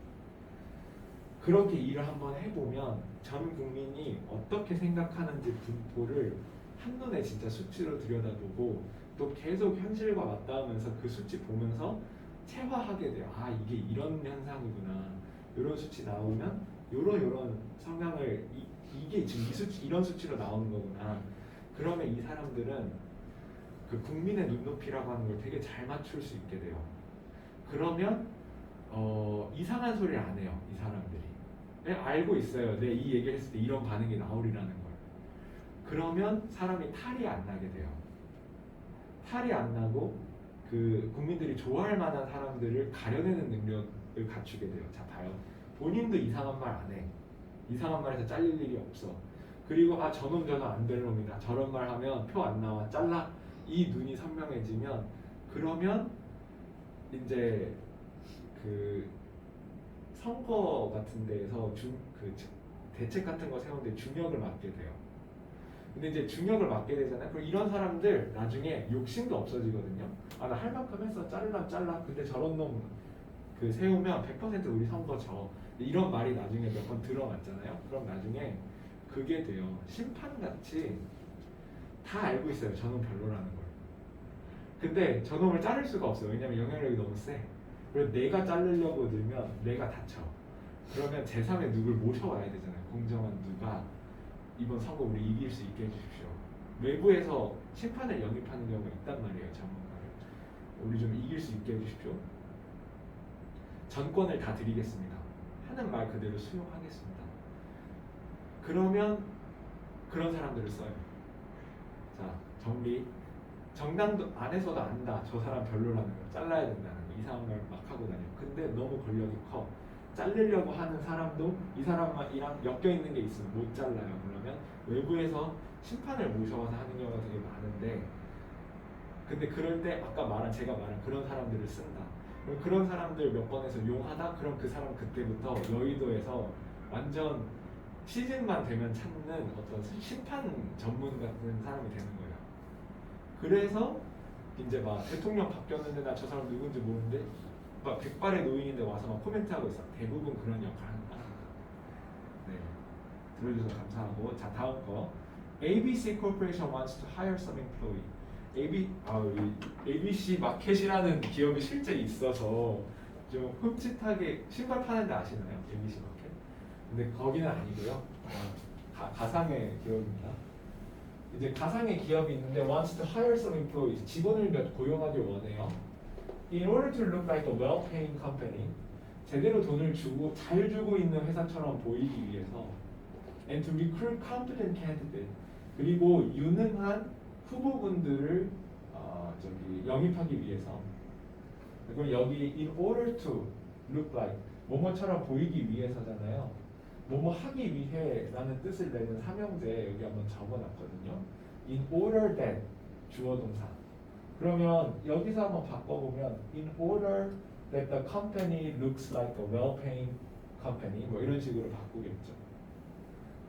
그렇게 일을 한번 해보면 전 국민이 어떻게 생각하는지 분포를 한눈에 진짜 수치로 들여다보고 또 계속 현실과 맞닿으면서 그 수치 보면서 체화하게 돼요. 아 이게 이런 현상이구나. 이런 수치 나오면 요런 성향을 이게 지금 이 수치 이런 수치로 나오는 거구나. 그러면 이 사람들은 그 국민의 눈높이라고 하는 걸 되게 잘 맞출 수 있게 돼요. 그러면 이상한 소리를 안 해요. 이 사람들이 그냥 알고 있어요. 내 이 얘기를 했을 때 이런 반응이 나오리라는 걸. 그러면 사람이 탈이 안 나게 돼요. 탈이 안 나고 그 국민들이 좋아할 만한 사람들을 가려내는 능력을 갖추게 돼요. 자 봐요. 본인도 이상한 말 안 해. 이상한 말에서 잘릴 일이 없어. 그리고 저놈 안 될 놈이다. 저런 말 하면 표 안 나와. 잘라. 이 눈이 선명해지면 그러면 이제 그 선거 같은 데에서 그 대책 같은 거 세우는데 중역을 맡게 돼요. 근데 이제 중역을 맡게 되잖아요. 그럼 이런 사람들 나중에 욕심도 없어지거든요. 나 할 만큼 했어. 자르면 잘라. 근데 저런 놈 그 세우면 100% 우리 선거 져. 이런 말이 나중에 몇 번 들어맞잖아요. 그럼 나중에 그게 돼요. 심판같이 다 알고 있어요. 저놈 별로라는 걸. 근데 저놈을 자를 수가 없어요. 왜냐면 영향력이 너무 세. 그래서 내가 자르려고 들면 내가 다쳐. 그러면 제3의 누굴 모셔와야 되잖아요. 공정한 누가 이번 선거 우리 이길 수 있게 해주십시오. 외부에서 심판을 영입하는 경우가 있단 말이에요. 전문가를. 우리 좀 이길 수 있게 해주십시오. 전권을 다 드리겠습니다. 하는 말 그대로 수용하겠습니다. 그러면 그런 사람들을 써요. 자, 정리. 정당도 안에서도 안다. 저 사람 별로라는 거, 잘라야 된다는 거, 이상한 말 막 하고 다녀. 근데 너무 권력이 커. 자르려고 하는 사람도 이 사람이랑 엮여 있는 게 있으면 못 잘라요. 그러면 외부에서 심판을 모셔와서 하는 경우가 되게 많은데, 근데 그럴 때 아까 제가 말한 그런 사람들을 쓴다. 그럼 그런 사람들 몇 번에서 용하다? 그럼 그 사람 그때부터 여의도에서 완전 시즌만 되면 찾는 어떤 심판 전문 같은 사람이 되는 거예요. 그래서 이제 막 대통령 바뀌었는데 나 저 사람 누군지 모르는데 막 백발의 노인인데 와서 막 코멘트하고 있어. 대부분 그런 역할을 한다. 네, 들어주셔서 감사하고. 자, 다음 거. ABC Corporation wants to hire some employee. ABC 마켓이라는 기업이 실제 있어서 좀 흠칫하게 신발 파는 데 아시나요? ABC 마켓? 근데 거기는 아니고요. 가상의 기업입니다. 이제 가상의 기업이 있는데 wants to hire some employees. 직원을 몇 고용하길 원해요. In order to look like a well-paying company. 제대로 돈을 주고 잘 주고 있는 회사처럼 보이기 위해서. And to recruit competent candidate. 그리고 유능한 후보군들을 영입하기 위해서. 그럼 여기 in order to look like 뭐뭐처럼 보이기 위해서잖아요. 뭐뭐 하기 위해라는 뜻을 내는 삼형제 여기 한번 적어놨거든요. In order that 주어 동사. 그러면 여기서 한번 바꿔보면 in order that the company looks like a well-paying company 뭐 이런 식으로 바꾸겠죠.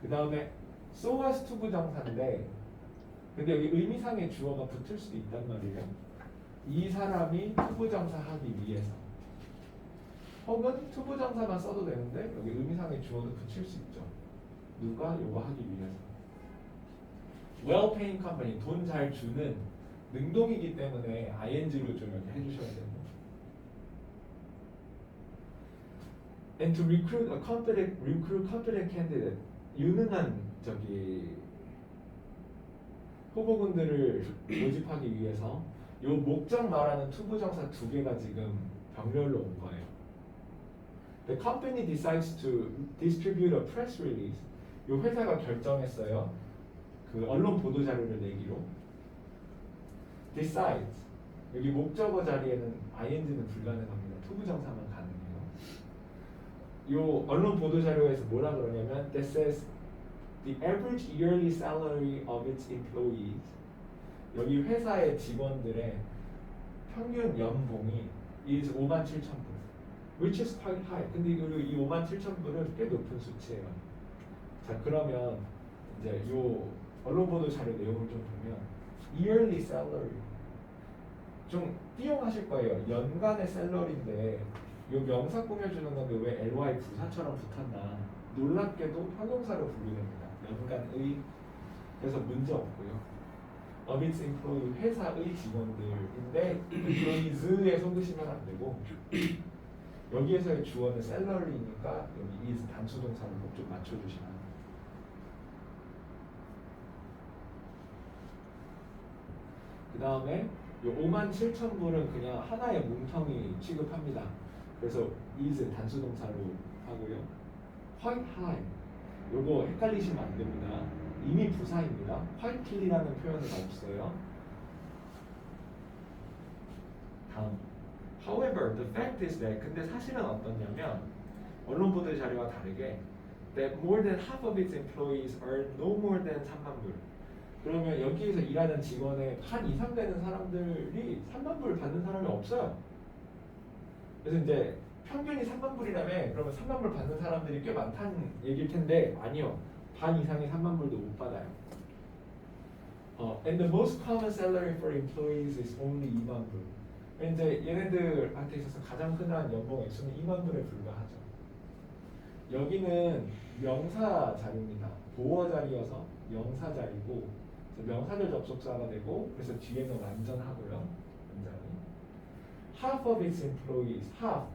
그 다음에 so as to 부정사인데 근데 여기 의미상의 주어가 붙을 수도 있단 말이에요. 이 사람이 투부정사 하기 위해서 혹은 투부정사만 써도 되는데 여기 의미상의 주어도 붙일 수 있죠. 누가 요거 하기 위해서. well-paying company 돈 잘 주는 능동이기 때문에 ing로 좀 이렇게 해주셔야 됩니다. And to recruit competent candidate 유능한 후보군들을 모집하기 위해서 요 목적 말하는 투부정사 두 개가 지금 병렬로 온 거예요. The company decides to distribute a press release. 요 회사가 결정했어요. 그 언론 보도 자료를 내기로. Decides. 여기 목적어 자리에는 ing는 불가능합니다. 투부정사만 가능해요. 요 언론 보도 자료에서 뭐라 그러냐면 that says the average yearly salary of its employees. 여기 회사의 직원들의 평균 연봉이 is 57,000불, which is quite high. 근데 이 57,000불은 꽤 높은 수치예요. 자, 그러면 이제 요 언론 보도 자료 내용을 좀 보면 yearly salary 좀 띄용하실 거예요. 연간의 샐러리인데 요 명사 꾸며주는 건데 왜 ly 부사처럼 붙었나? 놀랍게도 형용사로 분류됩니다. 연간의. 그래서 문제 없고요. of its employee 회사의 직원들인데 employees에 속으시면 안 되고 여기에서의 주어는 salary니까 여기 is 단수 동사로 좀 맞춰주시면 합니다. 그 다음에 요 57,000불은 그냥 하나의 뭉텅이 취급합니다. 그래서 is 단수 동사로 하고요. quite high 요거 헷갈리시면 안 됩니다. 이미 부사입니다. quietly라는 표현은 없어요. 다음. However, the fact is that 근데 사실은 어떠냐면 언론 보도 자료와 다르게 that more than half of its employees earn no more than 3만 불. 그러면 여기에서 일하는 직원의 반 이상 되는 사람들이 3만 불을 받는 사람이 없어요. 그래서 이제 평균이 3만 불이라면 그러면 3만 불 받는 사람들이 꽤 많다는 얘기일 텐데 아니요. 반 이상의 3만 불도 못 받아요. And the most common salary for employees is only 2만 불. 이제 얘네들한테 있어서 가장 흔한 연봉 액수는 2만 불에 불과하죠. 여기는 명사 자리입니다. 보어 자리여서 명사 자리고 명사절 접속사가 되고 그래서 뒤에는 완전하고요. 완전히. Half of its employees, half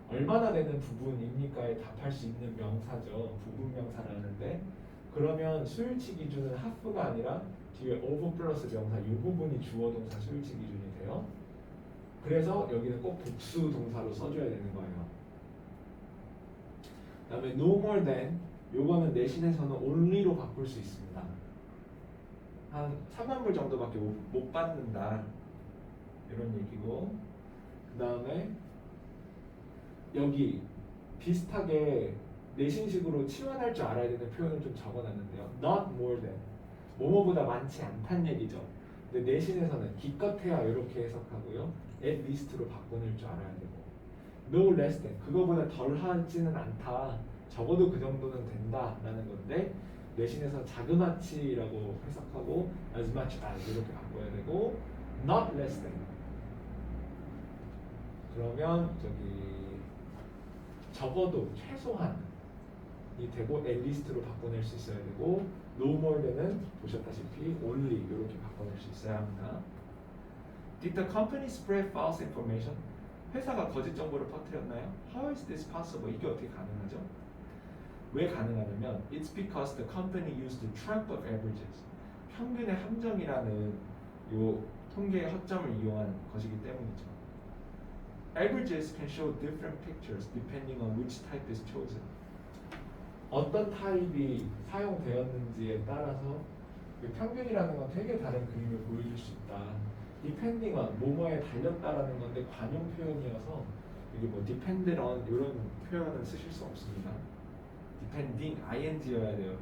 얼마나 되는 부분입니까에 답할 수 있는 명사죠. 부분 명사라는데 그러면 수일치 기준은 half가 아니라 뒤에 of 플러스 명사 이 부분이 주어 동사 수일치 기준이 돼요. 그래서 여기는 꼭 복수 동사로 써줘야 되는 거예요. 그 다음에 no more than 요거는 내신에서는 only로 바꿀 수 있습니다. 한 3만 불 정도밖에 못 받는다 이런 얘기고, 그 다음에 여기 비슷하게 내신식으로 치환할 줄 알아야 되는 표현을 좀 적어놨는데요. Not more than, 뭐뭐보다 많지 않다는 얘기죠. 근데 내신에서는 기껏해야 이렇게 해석하고요. At least로 바꿔낼 줄 알아야 되고, No less than, 그거보다 덜하지는 않다, 적어도 그 정도는 된다라는 건데 내신에서 자그마치라고 해석하고 as much as 이렇게 바꿔야 되고, not less than, 그러면 저기 적어도 최소한이 되고 at least로 바꿔낼 수 있어야 되고, no more than은 보셨다시피 only 이렇게 바꿔낼 수 있어야 합니다. Did the company spread false information? 회사가 거짓 정보를 퍼뜨렸나요? How is this possible? 이게 어떻게 가능하죠? 왜 가능하냐면 It's because the company used the trap of averages. 평균의 함정이라는 요 통계의 허점을 이용한 것이기 때문이죠. Averages can show different pictures depending on which type is chosen. 어떤 타입이 사용되었는지에 따라서 평균이라는 건 되게 다른 그림을 보여줄 수 있다. Depending on, 뭐뭐에 달렸다라는 건데 관용 표현이어서 이게 뭐 depended on 이런 표현은 쓰실 수 없습니다. Depending, ing여야 돼요.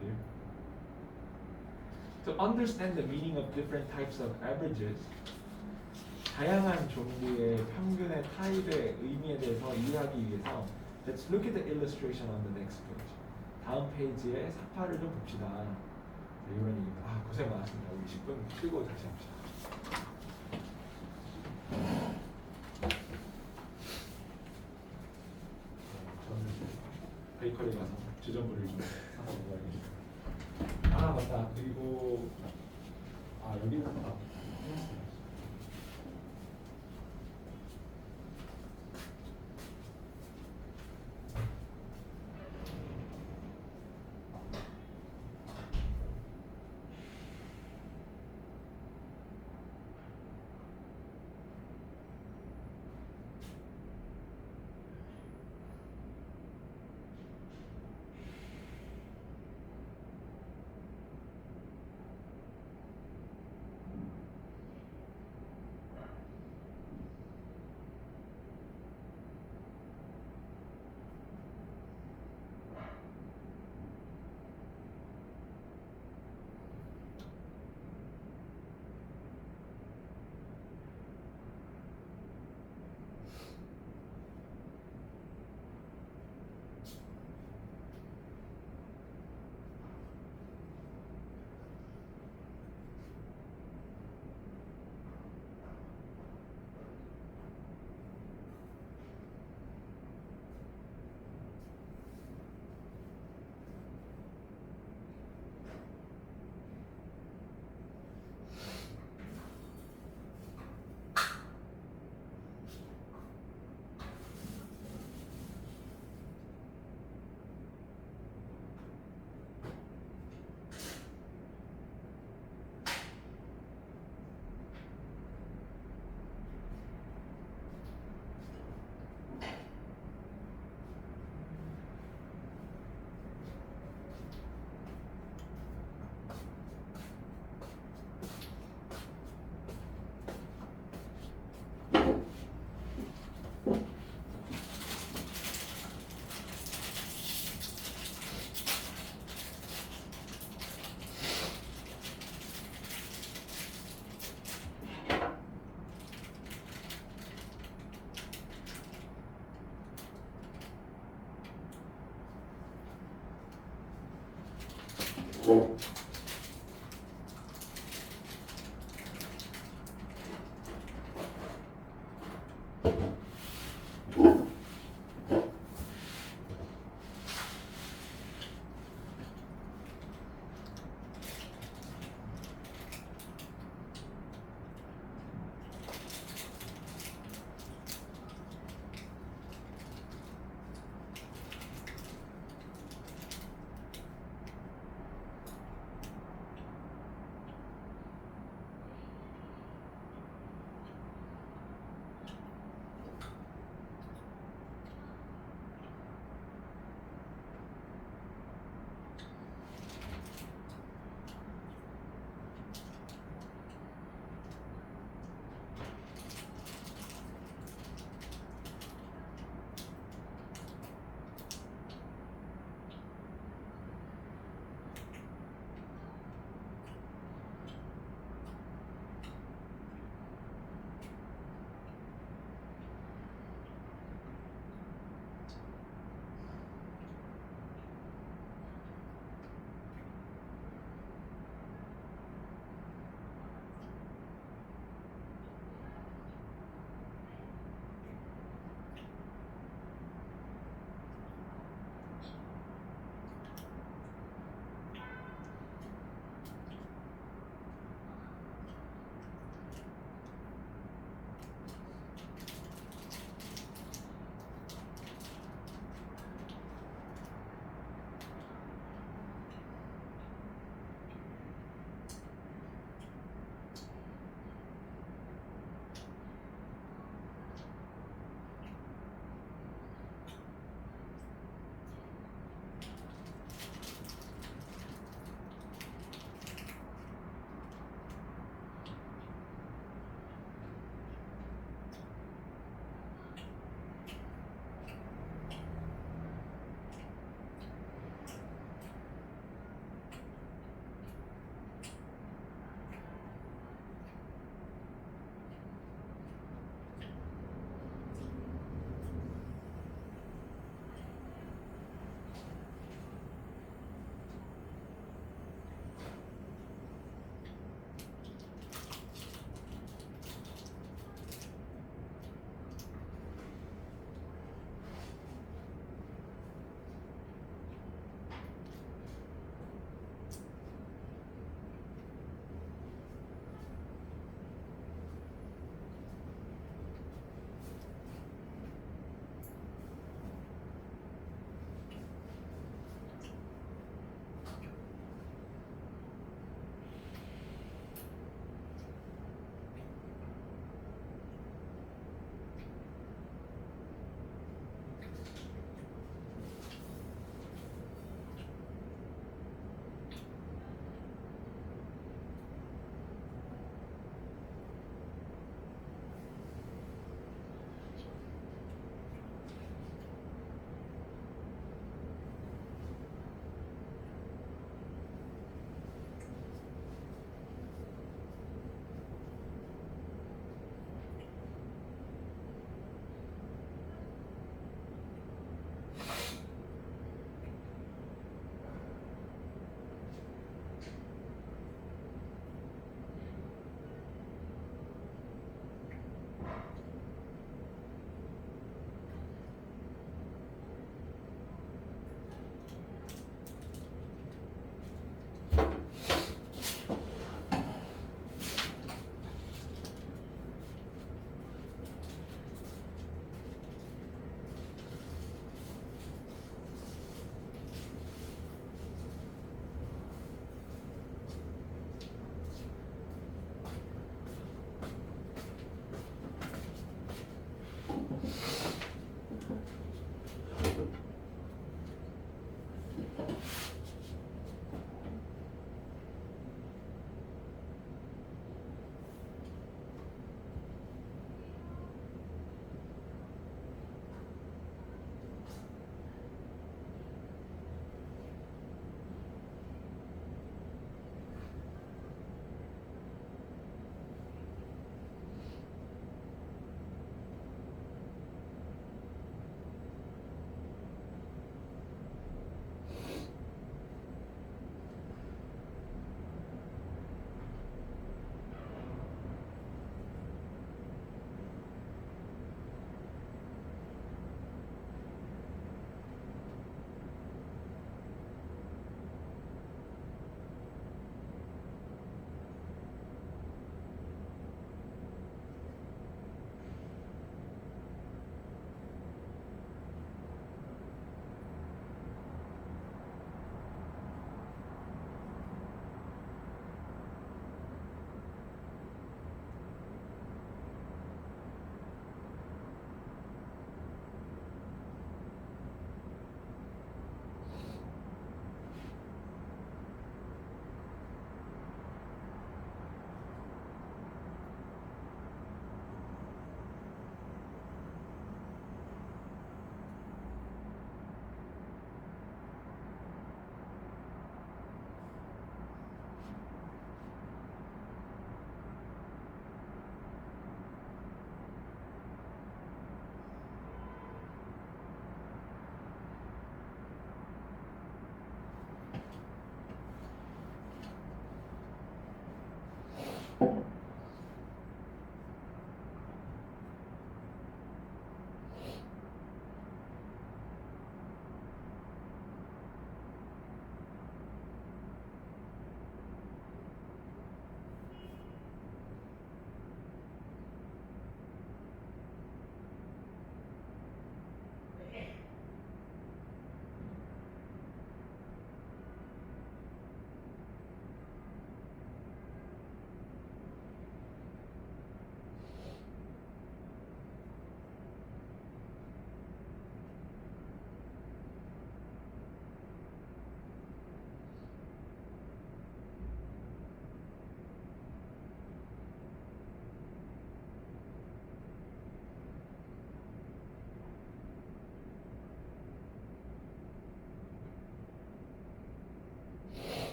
To understand the meaning of different types of averages, 다양한 종류의 평균의 타입의 의미에 대해서 이해하기 위해서 Let's look at the illustration on the next page. 다음 페이지에 사파를 좀 봅시다. 네, 이런 얘기입니다. 아, 고생 많았습니다. 우리 10분 쉬고 다시 합시다. 저는 베이커리 가서 주전부리를 좀 사서 먹어야겠어요. 아, 맞다. 그리고 여기는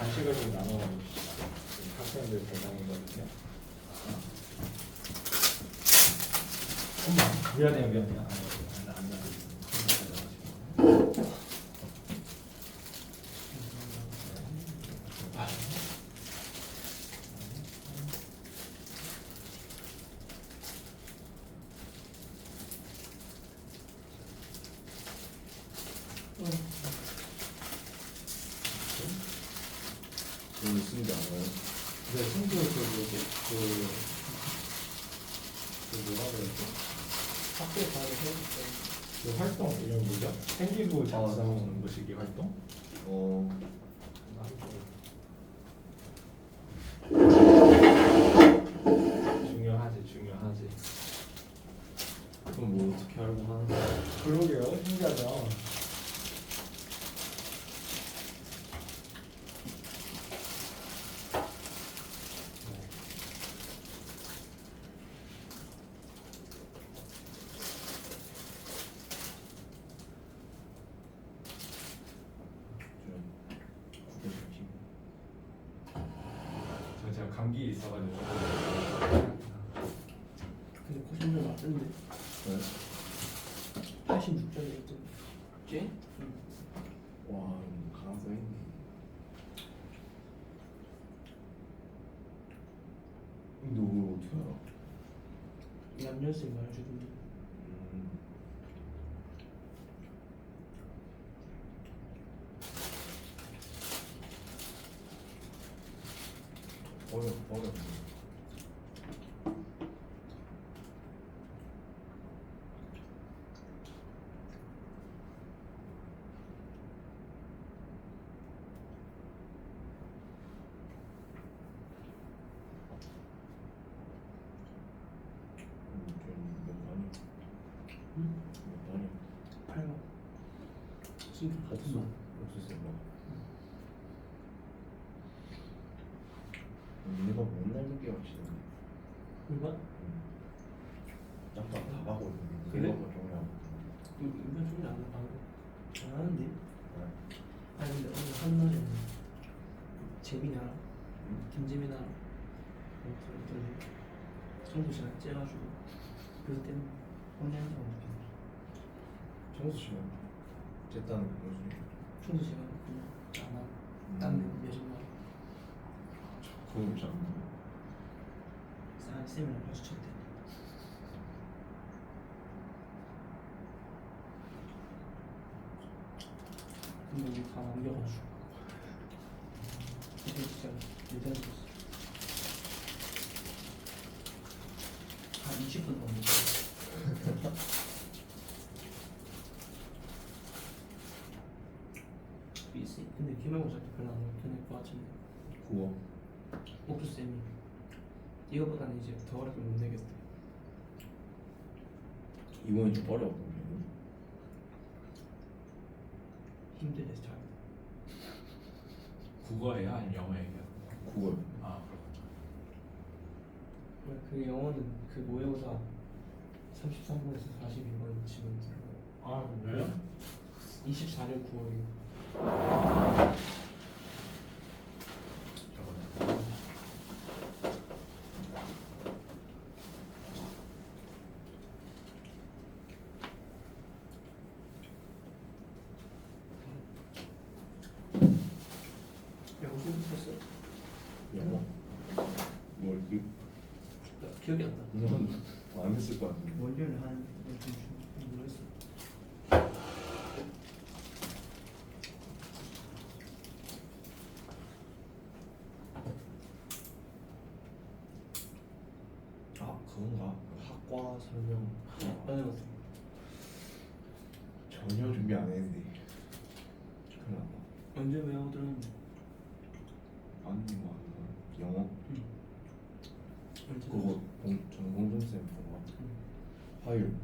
간식을 좀 나눠 봅시다. 학생들 대상이거든요. 엄마 미안해요 미안해요. 안 오늘 쓴게 알아요? 네, 친구 그 뭐라 그랬죠? 학교에 가서 해줄 그 활동 이름 뭐죠? 생기부 작성 모시기 활동? 중요하지. 그럼 뭐 어떻게 알고 하는 거야? 그러게요, 신기하죠. 제가 감기 있어가지고. 근데 코션들 맞던데 네? 86점이었던 쟤? 와 가능성 있네. 근데 오늘 어떻게 알아? 남녀생 말해주던데 어렵네. 몇 반이야? 8만 지금 같은 반 옥수수 뭐? 얘가 맨날 늦게 왔시던데. 일반? 짬밥 다 가고 있는데 그래? 얘가 정리하고. 일반 쪽이 안 하는데 네. 아니 근데 오늘 한날에는 재민아 김재민아 어떤 청소 시간 째가지고 그것 때문에 혼자 한다고 느꼈네 청소 시간 쨌다는 게 무슨? 청소 시간 그냥 안하 딴데 몇십만 원 그건 잘 안 한 쌤이랑 박수 쳤대 근데 우리 다 남겨가지고 이게 진짜 대단했어 한 20분 넘었어 근데 기말고사도 별로 안 괜할 것 같은데 구워. 옥수쌤이 이거보다는 이제 더 어렵게 못 내겠대 이번에 좀 어려웠거든요. 힘들어서 잘 국어예요, 아니면 영어예요? 구워. 아 그 영어는 그 모의고사 33번에서 42번 지금 아 그래요? 24년 9월이고 무슨 했어? 영어. 뭘 이? 기억이 안 나. 이건 안 했을 것 같은데. 월요일에 하는 모르겠어. 아 그건가? 그 학과 설명. 맞아. 전혀 준비 안 했는데. 큰일 났다. 언제 외워들었는데? 아니 뭐 영어. 언제? 그거 전공준 쌤 그거. 화요일.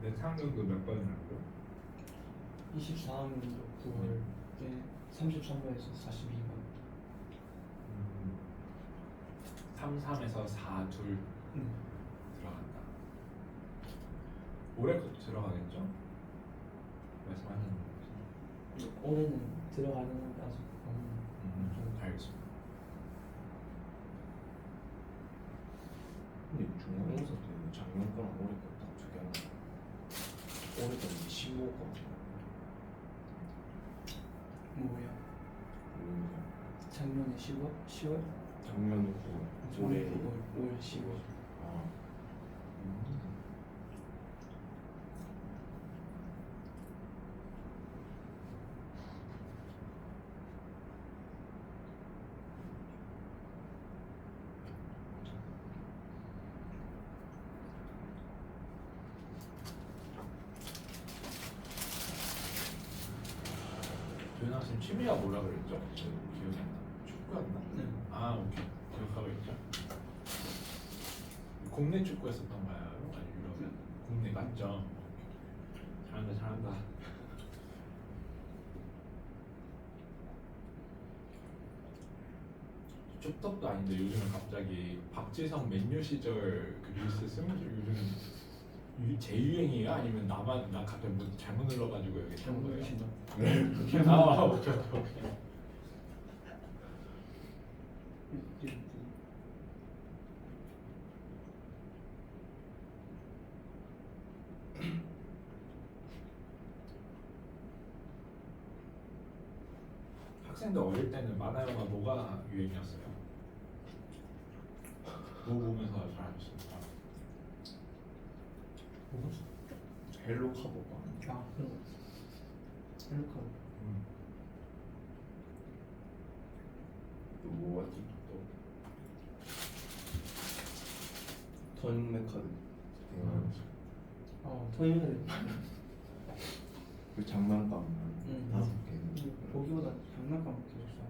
내 상급도 몇 번이라고요? 24학년도 9월 때 33번에서 42번. 3에서 4, 2 음. 들어간다. 올해 것도 들어가겠죠? 말씀하셨는 거지. 올해는 들어가는 건데 아직 알겠습니다. 근데 중간고사 때 작년 거랑 올해 거딱두 개 하나. 올해 거는 15거. 뭐야? 모르겠어요. 작년에 10월? 작년 9, 올해 5월 10월. 아. 조현 학생 취미가 뭐라 그랬죠? 기억이 안 나. 축구였나? 네. 아 오케이 기억하고 있죠. 국내 축구였었던가요? 아니 유럽? 국내 맞죠? 잘한다 잘한다. 쪽떡도 아닌데 요즘은 갑자기 박지성 맨유 시절 그 릴스 쓰면서 요즘 재유행이에요? 아니면 나 갑자기 뭐 잘못 눌러가지고 여기 탄 거예요? 아 오케이 오케이. 학생들 어릴 때는 만화 영화 뭐가 유행이었어요? 뭐 보면서 잘하셨습니까? 헬로 카보가. 아 그런 거. 헬로카. 또 뭐였지? 또 턴 메카드. 토요일에 그 장난감 응. 5개. 보기보다 장난감 먹기 좋아.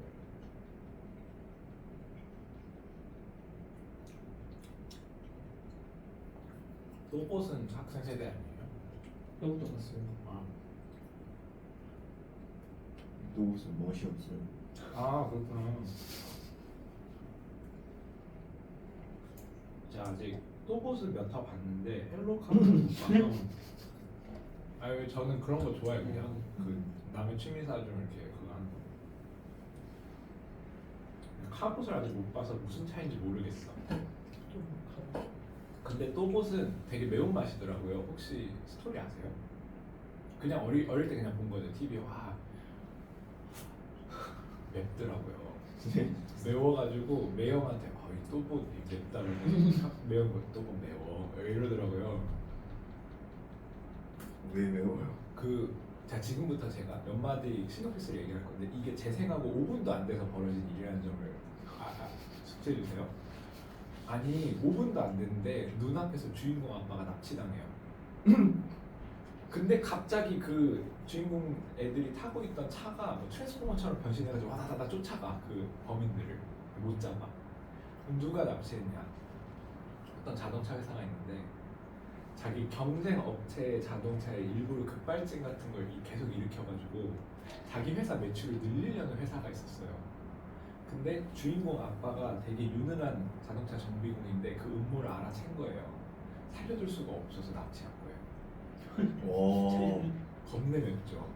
또봇은 학생 세대 아니에요? 이것도 봤어요. 또 무슨 멋이 없어요. 아 그렇구나. 자 아직 또봇은 몇 화 봤는데 헬로카는 못 봐서. 아유 저는 그런 거 좋아해요 그냥 그 남의 취미사 좀 이렇게 그거 하는 거. 카봇을 아직 못 봐서 무슨 차이인지 모르겠어. 근데 또봇은 되게 매운 맛이더라고요. 혹시 스토리 아세요? 그냥 어릴 때 그냥 본 거죠. TV에 와 맵더라고요. 매워가지고 매형한테 이 또봇 맵다고 매운 거 또봇 매워 이러더라고요. 왜 외워요? 자 지금부터 제가 몇 마디 시놉시스를 얘기할 건데 이게 재생하고 5분도 안 돼서 벌어진 일이라는 점을 숙지해 주세요. 아니 5분도 안 됐는데 눈앞에서 주인공 아빠가 납치당해요. 근데 갑자기 그 주인공 애들이 타고 있던 차가 뭐 트랜스포머처럼 변신해가지고 와다다다 쫓아가 그 범인들을 못 잡아. 그럼 누가 납치했냐? 어떤 자동차 회사가 있는데 자기 경쟁 업체 자동차의 일부러 급발진 같은 걸 계속 일으켜가지고 자기 회사 매출을 늘리려는 회사가 있었어요. 근데 주인공 아빠가 되게 유능한 자동차 정비공인데 그 음모를 알아챈 거예요. 살려줄 수가 없어서 납치한 거예요. 와. 겁내 맵죠.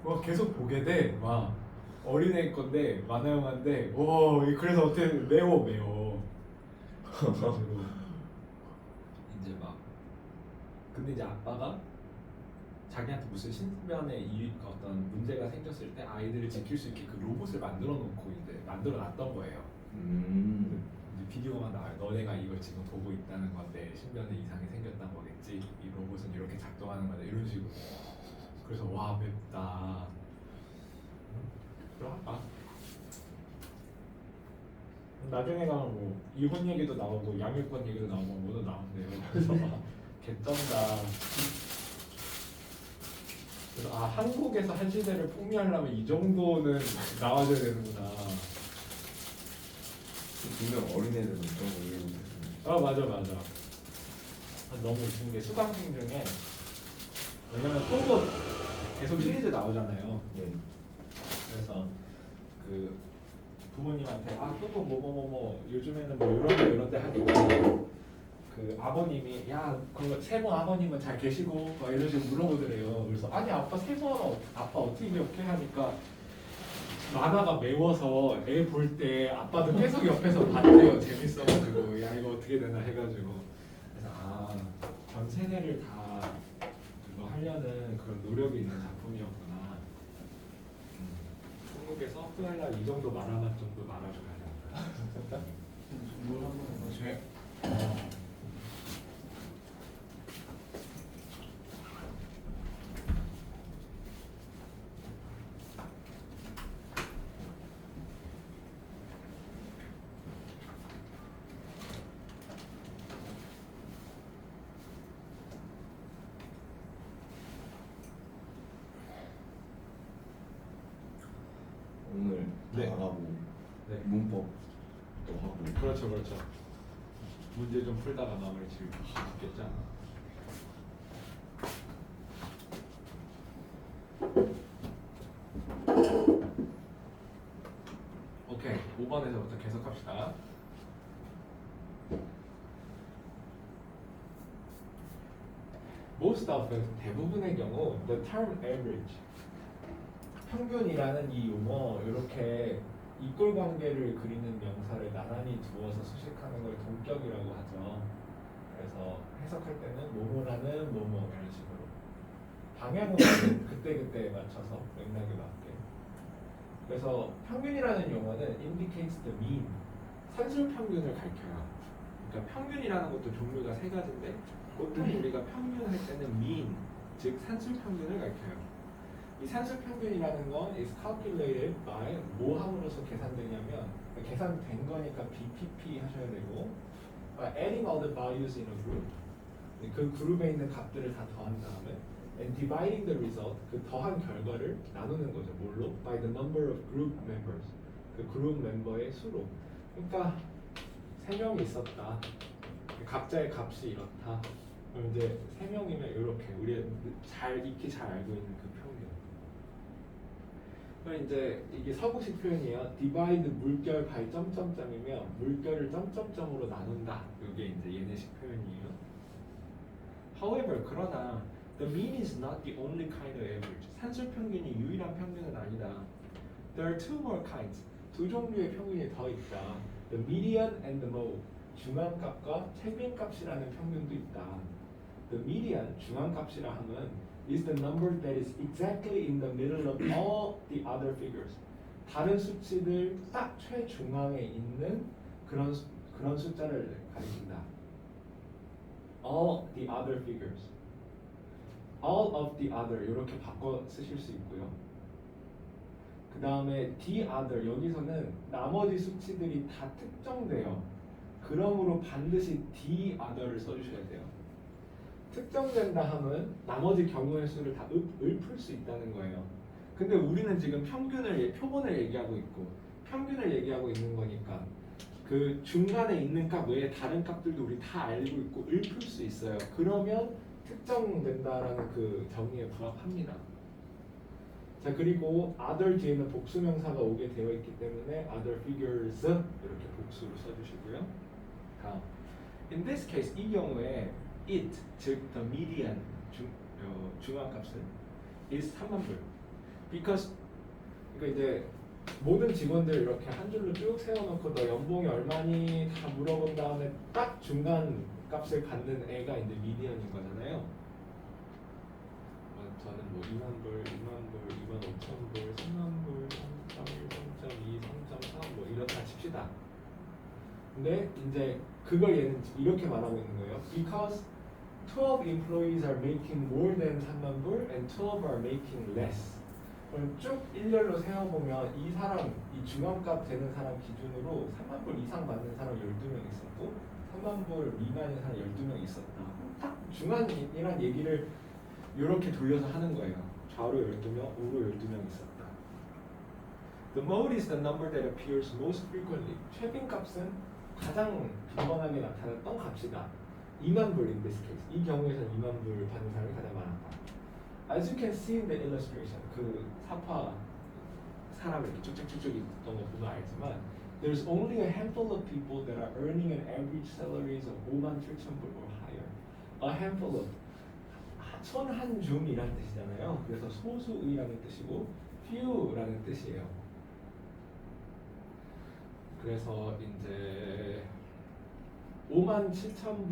와 계속 보게 돼. 막 어린애 건데 만화 영화인데 와 그래서 어떻게 매워. 그래가지고 이제 막 근데 이제 아빠가 자기한테 무슨 신변의 어떤 문제가 생겼을 때 아이들을 지킬 수 있게 그 로봇을 만들어 놓고 이제 만들어 놨던 거예요. 이제 비디오가 나와요. 너네가 이걸 지금 보고 있다는 건데 신변에 이상이 생겼다는 거겠지. 이 로봇은 이렇게 작동하는 거다 이런 식으로. 그래서 와 맵다. 그럴까? 나중에 가면 뭐 이혼 얘기도 나오고 양육권 얘기도 나오고 뭐도 나온대요. 그래서 막 개쩐다. 그래서 한국에서 한 시대를 풍미하려면 이 정도는 나와줘야 되는구나. 분명 어린애들은 좀 이해를 못했습니다. 맞아. 너무 웃긴 게 수강생 중에 왜냐면 또봇 계속 시리즈 나오잖아요. 네. 그래서 그 부모님한테 또뭐 요즘에는 뭐 이런 데 하니까 그 아버님이 그 세모 아버님은 잘 계시고 막 이런 식으로 물어보더래요. 그래서 아니 아빠 세모 아빠 어떻게 기억해 하니까 만화가 매워서 애 볼 때 아빠도 계속 옆에서 봤대요. 재밌어가지고 야 이거 어떻게 되나 해가지고 그래서 전 세대를 다 그거 하려는 그런 노력이 있는 작품이었구나. 한국에서 토요일 날 이 정도 만화만 정도 말아줘야 된다. 뭘 한번 제 오늘 네. 나가고 네. 문법도 하고 그렇죠. 문제 좀 풀다가 마무리 짓겠죠. 오케이, 5번에서부터 계속합시다. Most often, 대부분의 경우, the term average, 평균이라는 이 용어, 이렇게 이꼴 관계를 그리는 명사를 나란히 두어서 수식하는 걸 동격이라고 하죠. 그래서 해석할 때는 뭐뭐라는 뭐뭐 이런 식으로 방향은 그때그때에 맞춰서 맥락에 맞게. 그래서 평균이라는 용어는 indicates the mean, 산술 평균을 가리켜요. 그러니까 평균이라는 것도 종류가 세 가지인데 보통 우리가 평균할 때는 mean, 즉 산술 평균을 가리켜요. 이 산술 평균이라는 건 is calculated by 뭐 함으로써 계산되냐면 계산된 거니까 BPP 하셔야 되고 by adding all the values in a group, 그 그룹에 있는 값들을 다 더한 다음에 and dividing the result, 그 더한 결과를 나누는 거죠. 뭘로? by the number of group members, 그 그룹 멤버의 수로. 그러니까 3명이 있었다. 각자의 값이 이렇다. 그럼 이제 3명이면 이렇게 우리 잘 익히 잘 알고 있는 그 평균. 그럼 이제 이게 서구식 표현이에요. divide 물결 by 점점점이면 물결을 점점점으로 나눈다. 이게 이제 얘네식 표현이에요. However, 그러나 the mean is not the only kind of average. 산술 평균이 유일한 평균은 아니다. There are two more kinds. 두 종류의 평균이 더 있다. The median and the mode. 중앙값과 최빈값이라는 평균도 있다. The median, 중앙값이라 함은 is the number that is exactly in the middle of all the other figures. 다른 수치들 딱 최중앙에 있는 그런 숫자를 가리킨다. All the other figures. All of the other 이렇게 바꿔 쓰실 수 있고요. 그 다음에 the other 여기서는 나머지 수치들이 다 특정돼요. 그러므로 반드시 the other를 써주셔야 돼요. 특정된다 함은 나머지 경우의 수를 다 읊을 수 있다는 거예요. 근데 우리는 지금 표본을 얘기하고 있고 평균을 얘기하고 있는 거니까 그 중간에 있는 값 외에 다른 값들도 우리 다 알고 있고 읊을 수 있어요. 그러면 특정된다라는 그 정의에 부합합니다. 자, 그리고 other 뒤에는 복수명사가 오게 되어 있기 때문에 other figures 이렇게 복수로 써주시고요. 다음, in this case 이 경우에 it, 즉 the median 중앙값은 is 3만 불. Because 그러니까 이제 모든 직원들 이렇게 한 줄로 쭉 세워놓고 너 연봉이 얼마니 다 물어본 다음에 딱 중간 값을 갖는 애가 이제 미디언인 거잖아요. 저는 뭐 2만 불, 2만 불, 2만 5천 불, 3만 불, 3.1, 3.2, 3.3 뭐 이렇다 칩시다. 근데 이제 그걸 얘는 이렇게 말하고 있는 거예요. Because 12 employees are making more than 3만 불 and 12 are making less. 그럼 쭉 일렬로 세워보면 이 중앙값 되는 사람 기준으로 3만 불 이상 받는 사람 12명 있었고 3만 불 미만인 사람 12명 있었다. 딱 중간이란 얘기를 이렇게 돌려서 하는 거예요. 좌로 12명, 우로 12명 있었다. The mode is the number that appears most frequently. 최빈값은 가장 빈번하게 나타났던 값이다. 2만 불 in this case. 이 경우에서는 2만 불 받는 사람이 가장 많았다. As you can see in the illustration, 그 사람 이렇게 쭉쭉쭉쭉 있던 거 보면 알지만 there's only a handful of people that are earning an average salaries of 5만 7천 불 or higher. A handful of 손 한 줌이라는 뜻이잖아요. 그래서 소수의라는 뜻이고 few라는 뜻이에요. 그래서 이제 5만 7천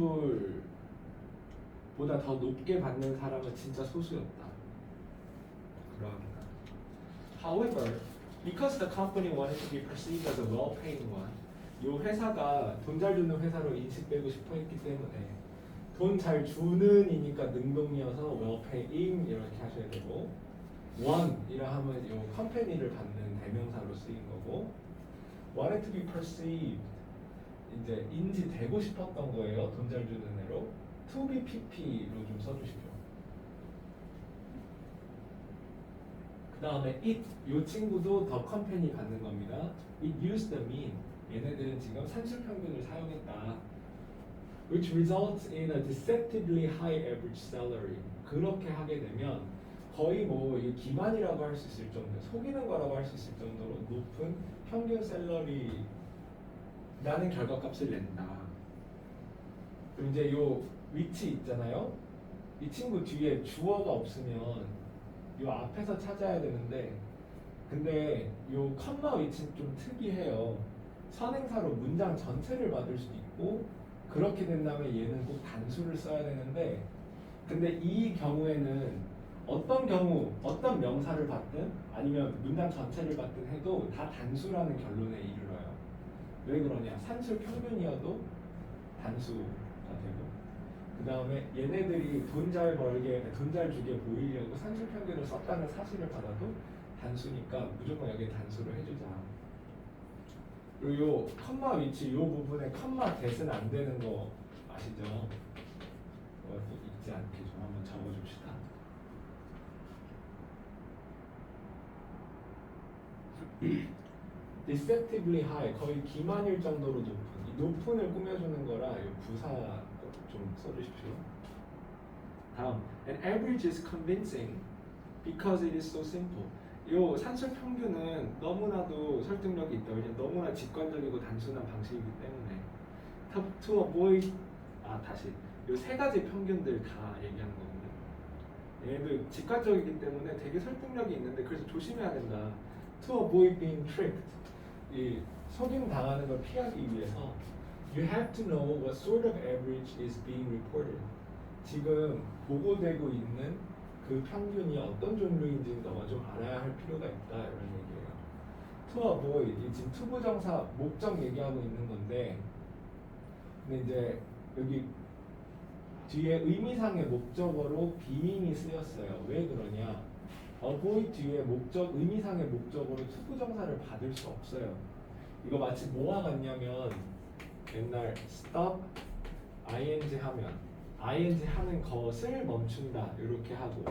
불보다 더 높게 받는 사람은 진짜 소수였다. 그러합니다. However, because the company wanted to be perceived as a well-paying one, 이 회사가 돈 잘 주는 회사로 인식되고 싶어 했기 때문에 돈 잘 주는 이니까 능동이어서 well-paying 이렇게 하셔야 되고 one이라 하면 이 컴퍼니를 받는 대명사로 쓰인 거고 wanted to be perceived 이제 인지되고 싶었던 거예요. 돈 잘 주는 애로 to be pp로 좀 써주십시오. 그 다음에 it 이 친구도 더 컴퍼니 받는 겁니다. It used the mean 얘네들은 지금 산술평균을 사용했다. Which results in a deceptively high average salary. 그렇게 하게 되면 거의 뭐 이 기만이라고 할 수 있을 정도, 속이는 거라고 할 수 있을 정도로 높은 평균 샐러리라는 결과값을 낸다. 그럼 이제 요 위치 있잖아요. 이 친구 뒤에 주어가 없으면 요 앞에서 찾아야 되는데, 근데 요 컴마 위치는 좀 특이해요. 선행사로 문장 전체를 받을 수도 있고, 그렇게 된다면 얘는 꼭 단수를 써야 되는데, 근데 이 경우에는 어떤 경우, 어떤 명사를 받든 아니면 문장 전체를 받든 해도 다 단수라는 결론에 이르러요. 왜 그러냐? 산술 평균이어도 단수가 되고, 그 다음에 얘네들이 돈 잘 벌게, 돈 잘 주게 보이려고 산술 평균을 썼다는 사실을 받아도 단수니까 무조건 여기에 단수를 해주자. 그리고 요 컴마 위치, 요 부분에 컴마 대는 안 되는 거 아시죠? 잊지 않게 좀 한번 적어줍시다. deceptively high, 거의 기만일 정도로 높은, 이 높은을 꾸며주는 거라 이 부사 좀 써주십시오. 다음, an average is convincing because it is so simple. 이 산술 평균은 너무나도 설득력이 있다. 왜냐면 너무나 직관적이고 단순한 방식이기 때문에. to avoid, 다시 이 세 가지 평균들 다 얘기하는 거거든요. 얘네들 직관적이기 때문에 되게 설득력이 있는데 그래서 조심해야 된다. To avoid being tricked, 이 속임 당하는 걸 피하기 위해서 you have to know what sort of average is being reported. 지금 보고되고 있는 그 평균이 어떤 종류인지 너가 좀 알아야 할 필요가 있다 이런 얘기예요. To avoid, 이 지금 투부정사 목적 얘기하고 있는 건데, 근데 이제 여기 뒤에 의미상의 목적어로 being이 쓰였어요. 왜 그러냐? avoid 뒤에 목적, 의미상의 목적으로 투부정사를 받을 수 없어요. 이거 마치 뭐와 같냐면 옛날 stop ing 하면 ing 하는 것을 멈춘다 이렇게 하고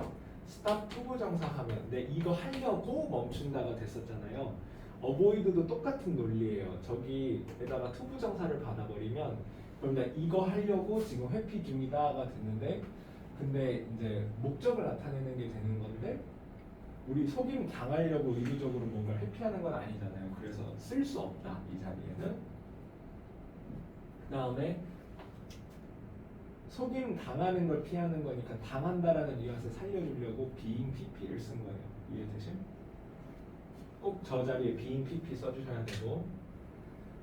stop 투부정사 하면 내 이거 하려고 멈춘다가 됐었잖아요. avoid도 똑같은 논리예요. 저기에다가 투부정사를 받아버리면 그럼 나 이거 하려고 지금 회피 중이다가 됐는데, 근데 이제 목적을 나타내는 게 되는 건데 우리 속임 당하려고 의도적으로 뭔가 회피하는 건 아니잖아요. 그래서 쓸 수 없다 이 자리에는. 그 다음에 속임 당하는 걸 피하는 거니까 당한다라는 뉘앙스를 살려주려고 being pp를 쓴 거예요. 이해되심? 꼭 저 자리에 being pp 써주셔야 되고,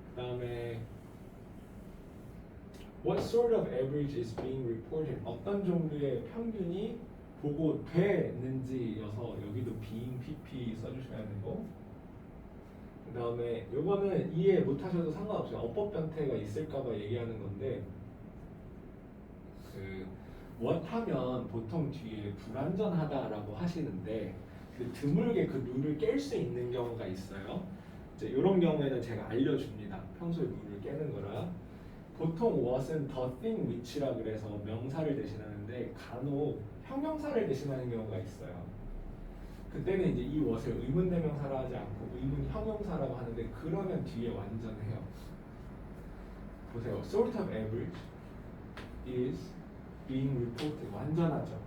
그 다음에 what sort of average is being reported, 어떤 종류의 평균이 보고되는지여서 여기도 being pp 써주셔야 되고, 그 다음에 요거는 이해 못하셔도 상관없어요. 어법 변태가 있을까봐 얘기하는 건데, what 하면 보통 뒤에 불완전하다라고 하시는데 드물게 그 룰을 깰 수 있는 경우가 있어요. 이제 이런 경우에는 제가 알려줍니다. 평소에 룰을 깨는 거라. 보통 what은 the thing which라 그래서 명사를 대신하는데 간혹 형용사를 대신하는 경우가 있어요. 그때는 이제 이 what을 의문대명사로 하지 않고 의문 형용사라고 하는데, 그러면 뒤에 완전해요. 보세요. sort of average is being reported. 완전하죠.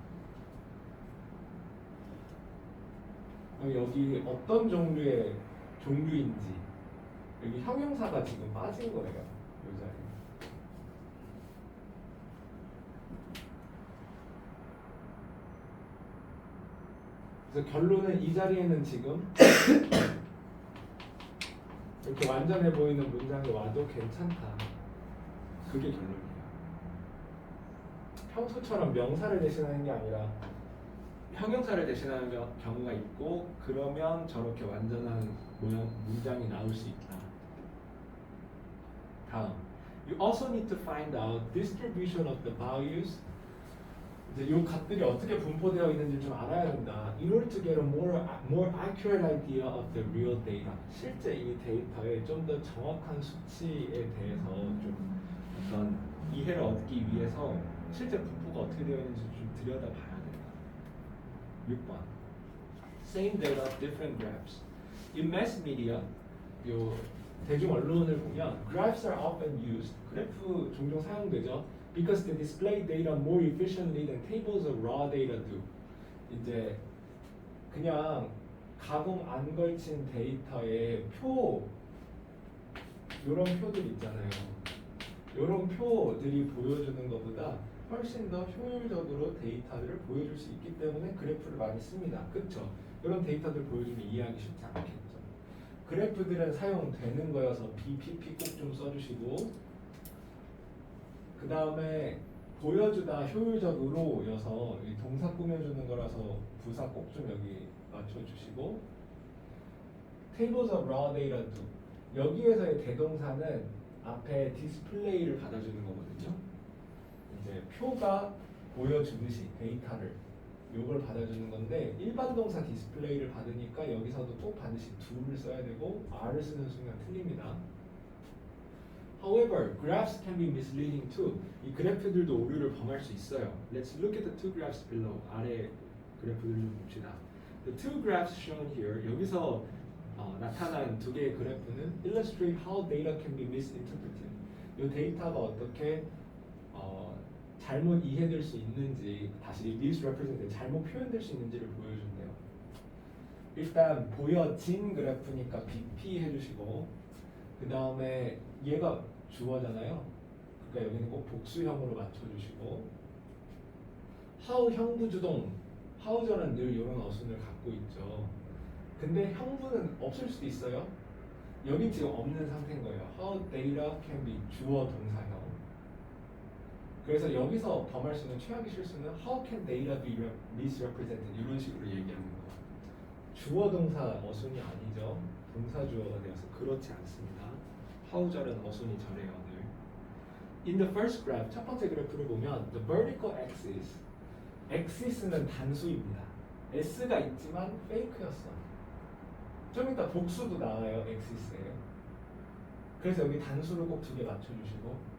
그럼 여기 어떤 종류인지 여기 형용사가 지금 빠진 거예요. 이 자리에. 그래서 결론은 이 자리에는 지금 이렇게 완전해 보이는 문장이 와도 괜찮다. 그게 결론이에요. 평소처럼 명사를 대신하는 게 아니라 형용사를 대신하는 경우가 있고 그러면 저렇게 완전한 모양 문장이 나올 수 있다. 다음, you also need to find out distribution of the values. 이제 이 값들이 어떻게 분포되어 있는지 좀 알아야 된다. In order to get a more accurate idea of the real data. 실제 이 데이터의 좀 더 정확한 수치에 대해서 좀 어떤 이해를 얻기 위해서 실제 분포가 어떻게 되어 있는지 좀 들여다봐야 된다. 6번. Same data, different graphs. In mass media, 요 대중 언론을 보면 graphs are often used. 그래프 종종 사용되죠. Because they display data more efficiently than tables of raw data do. 이제 그냥 가공 안 걸친 데이터의 표 이런 표들 있잖아요. 이런 표들이 보여주는 것보다 훨씬 더 효율적으로 데이터를 보여줄 수 있기 때문에 그래프를 많이 씁니다. 그렇죠? 이런 데이터들 보여주면 이해하기 쉽지 않겠죠. 그래프들은 사용되는 거여서 BPP 꼭 좀 써주시고 그 다음에 보여주다 효율적으로 여서 이 동사 꾸며주는 거라서 부사 꼭 좀 여기 맞춰주시고 Tables of raw data do. 여기에서의 대동사는 앞에 디스플레이를 받아주는 거거든요. 이제 표가 보여주듯이 데이터를 요걸 받아주는 건데 일반 동사 디스플레이를 받으니까 여기서도 꼭 반드시 do를 써야 되고 are를 쓰는 순간 틀립니다. However, graphs can be misleading too. 이 그래프들도 오류를 범할 수 있어요. Let's look at the two graphs below. 아래 그래프들을 좀 봅시다. The two graphs shown here. 여기서 나타난 두 개의 그래프는 illustrate how data can be misinterpreted. 이 데이터가 어떻게 잘못 이해될 수 있는지, 다시 misrepresented, 잘못 표현될 수 있는지를 보여준대요. 일단 보여진 그래프니까 BP 해주시고 그 다음에 얘가 주어잖아요. 그러니까 여기는 꼭 복수형으로 맞춰주시고 how 형부주동 how절은 늘 이런 어순을 갖고 있죠. 근데 형부는 없을 수도 있어요. 여긴 지금 없는 상태인 거예요. How data can be 주어 동사형. 그래서 여기서 범할 수 있는 최악의 실수는 How can data be misrepresented 이런 식으로 얘기하는 거예요. 주어 동사 어순이 아니죠. 동사 주어가 되어서 그렇지 않습니다. How절은 어순이 저래요. 늘. In the first graph 첫 번째 그래프를 보면 the vertical axis axis는 단수입니다. s가 있지만 fake였어. 좀 이따 복수도 나와요. axis에. 그래서 여기 단수를 꼭 두 개 맞춰주시고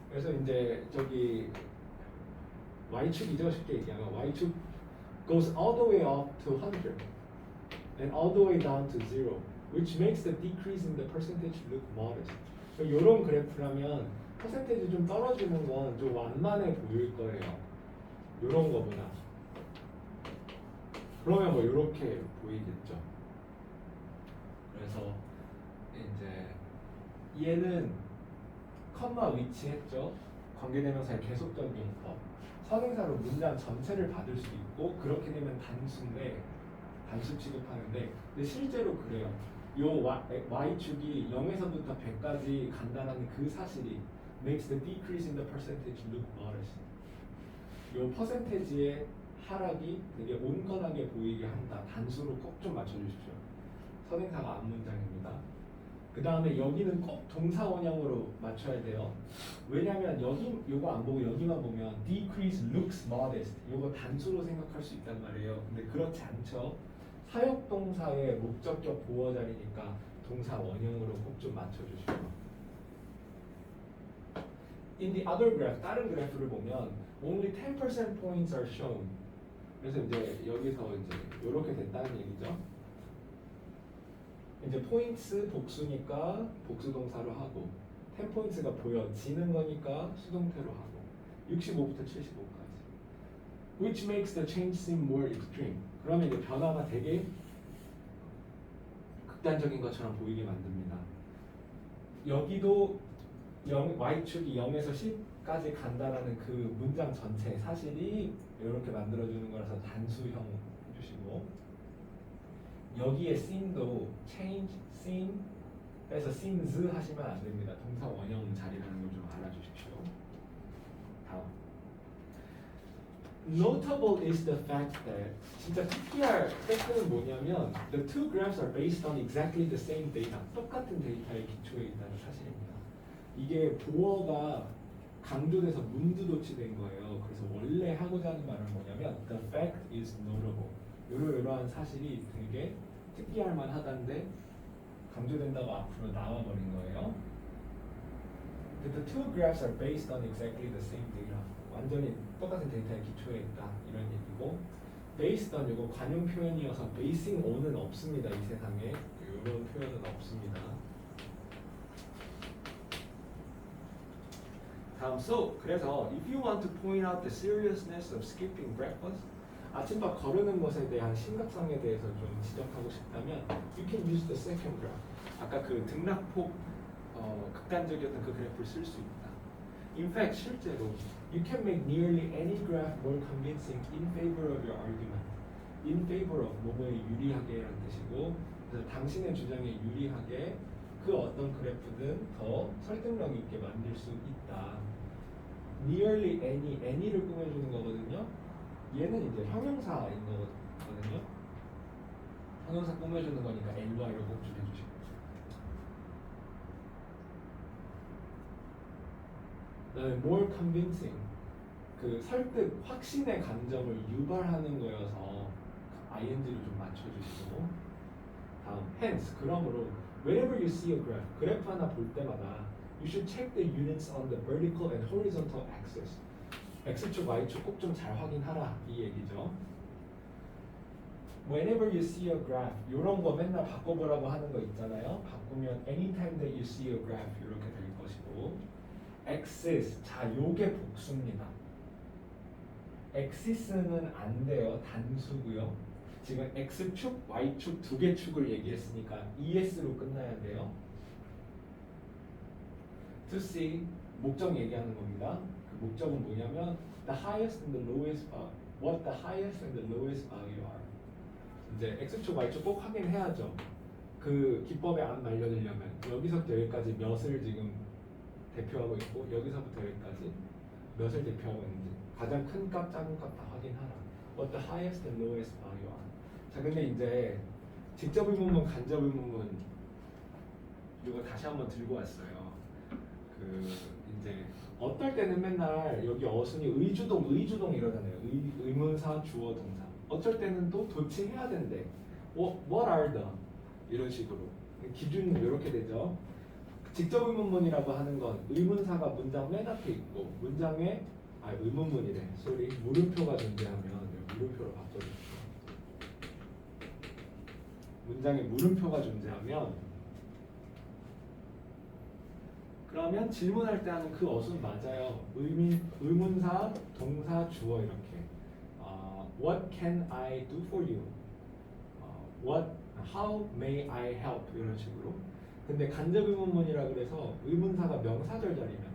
그래서 이제 저기 y축이죠. 쉽게 얘기하면 y축 goes all the way up to 100 and all the way down to 0 which makes the decrease in the percentage look modest. 이런 그래프라면 퍼센테이지 좀 떨어지는 건 좀 완만해 보일 거예요. 이런 거보다. 그러면 뭐 이렇게 보이겠죠. 그래서 이제 얘는 컴마 위치했죠. 관계대명사의 계속적인 법. 선행사로 문장 전체를 받을 수 있고 그렇게 되면 단수인데 단수 취급하는데 근데 실제로 그래요. 요 y축이 0에서부터 100까지 간다는 그 사실이 makes the decrease in the percentage look modest. 요 퍼센테지의 하락이 되게 온건하게 보이게 한다. 단수로 꼭 좀 맞춰주십시오. 선행사가 앞문장입니다. 그 다음에 여기는 꼭 동사 원형으로 맞춰야 돼요. 왜냐하면 여기 요거 안 보고 여기만 보면 decrease looks modest. 요거 단수로 생각할 수 있단 말이에요. 근데 그렇지 않죠. 사역동사의 목적격 보어 자리니까 동사 원형으로 꼭 좀 맞춰주시고. In the other graph, 다른 그래프를 보면 only 10% points are shown. 그래서 이제 여기서 이제 이렇게 됐다는 얘기죠. 이제 points 복수니까 복수 동사로 하고 10points가 보여지는 거니까 수동태로 하고 65부터 75까지. Which makes the change seem more extreme. 그러면 이제 변화가 되게 극단적인 것처럼 보이게 만듭니다. 여기도 y축이 0에서 10까지 간다라는 그 문장 전체 사실이 이렇게 만들어주는 거라서 단수형 해주시고, 여기에 seem도 change, seem 빼서 seems 하시면 안 됩니다. 동사 원형 자리라는 걸 좀 알아주십시오. 다음. Notable is the fact that, 진짜 특이할 팩트는 뭐냐면 the two graphs are based on exactly the same data. 똑같은 데이터에 기초해 있다는 사실입니다. 이게 보어가 강조돼서 문두도치된 거예요. 그래서 원래 하고자 하는 말은 뭐냐면 the fact is notable. 이러한 사실이 되게 특이할 만하다는데 강조된다고 앞으로 나와버린 거예요. The two graphs are based on exactly the same data. 완전히 똑같은 데이터에 기초해 있다 이런 얘기고, based on 이거 관용 표현이어서 basing on은 없습니다. 이 세상에 이런 표현은 없습니다. 다음 그래서 if you want to point out the seriousness of skipping breakfast, 아침밥 거르는 것에 대한 심각성에 대해서 좀 지적하고 싶다면 you can use the second graph. 아까 그 등락폭 극단적이었던 그 그래프를 쓸 수 있다. In fact, 실제로 you can make nearly any graph more convincing in favor of your argument. In favor of 뭐뭐에 유리하게 라는 뜻이고, 그래서 당신의 주장에 유리하게 그 어떤 그래프든 더 설득력 있게 만들 수 있다. Nearly any를 꾸며주는 거거든요. 얘는 이제 형용사인 거거든요. 형용사 꾸며주는 거니까 ly를 꼭 좀 해주시고. 그다음에 more convincing, 그 설득, 확신의 감정을 유발하는 거여서 ing를 좀 맞춰주시고. 다음 hence, 그러므로 whenever you see a graph, 그래프 하나 볼 때마다 you should check the units on the vertical and horizontal axis. x축, y축 꼭 좀 잘 확인하라 이 얘기죠. Whenever you see a graph, 이런 거 맨날 바꿔보라고 하는 거 있잖아요. 바꾸면 anytime that you see a graph 이렇게 될 것이고, axis, 자 요게 복수입니다. axis는 안 돼요. 단수고요. 지금 x축, y축 두 개 축을 얘기했으니까 es로 끝나야 돼요. To see, 목적 얘기하는 겁니다. 그 목적은 뭐냐면 the highest and the lowest what the highest and the lowest value are. 이제 x축, y축 꼭 확인해야죠. 그 기법에 안 말려들려면 여기서부터 여기까지 몇을 지금 대표하고 있고, 여기서부터 여기까지 몇을 대표하고 있는지 가장 큰 값, 작은 값 다 확인하라. What the highest and lowest value are. 자, 근데 이제 직접 의문문, 간접 의문문 이거 다시 한번 들고 왔어요. 그 이제 어떨 때는 맨날 여기 어순이 의주동 이러잖아요. 의문사, 주어, 동사. 어쩔 때는 또 도치해야 된대. What are the? 이런 식으로 기준이 이렇게 되죠. 직접 의문문이라고 하는 건 의문사가 문장 맨 앞에 있고, 문장에 의문문이래. 물음표가 존재하면 물음표로 바꿔주시죠. 문장에 물음표가 존재하면, 그러면 질문할 때 하는 그 어순 맞아요. 의문사, 동사, 주어 이렇게. What can I do for you? How may I help? 이런 식으로. 근데 간접 의문문이라 그래서 의문사가 명사절 자리면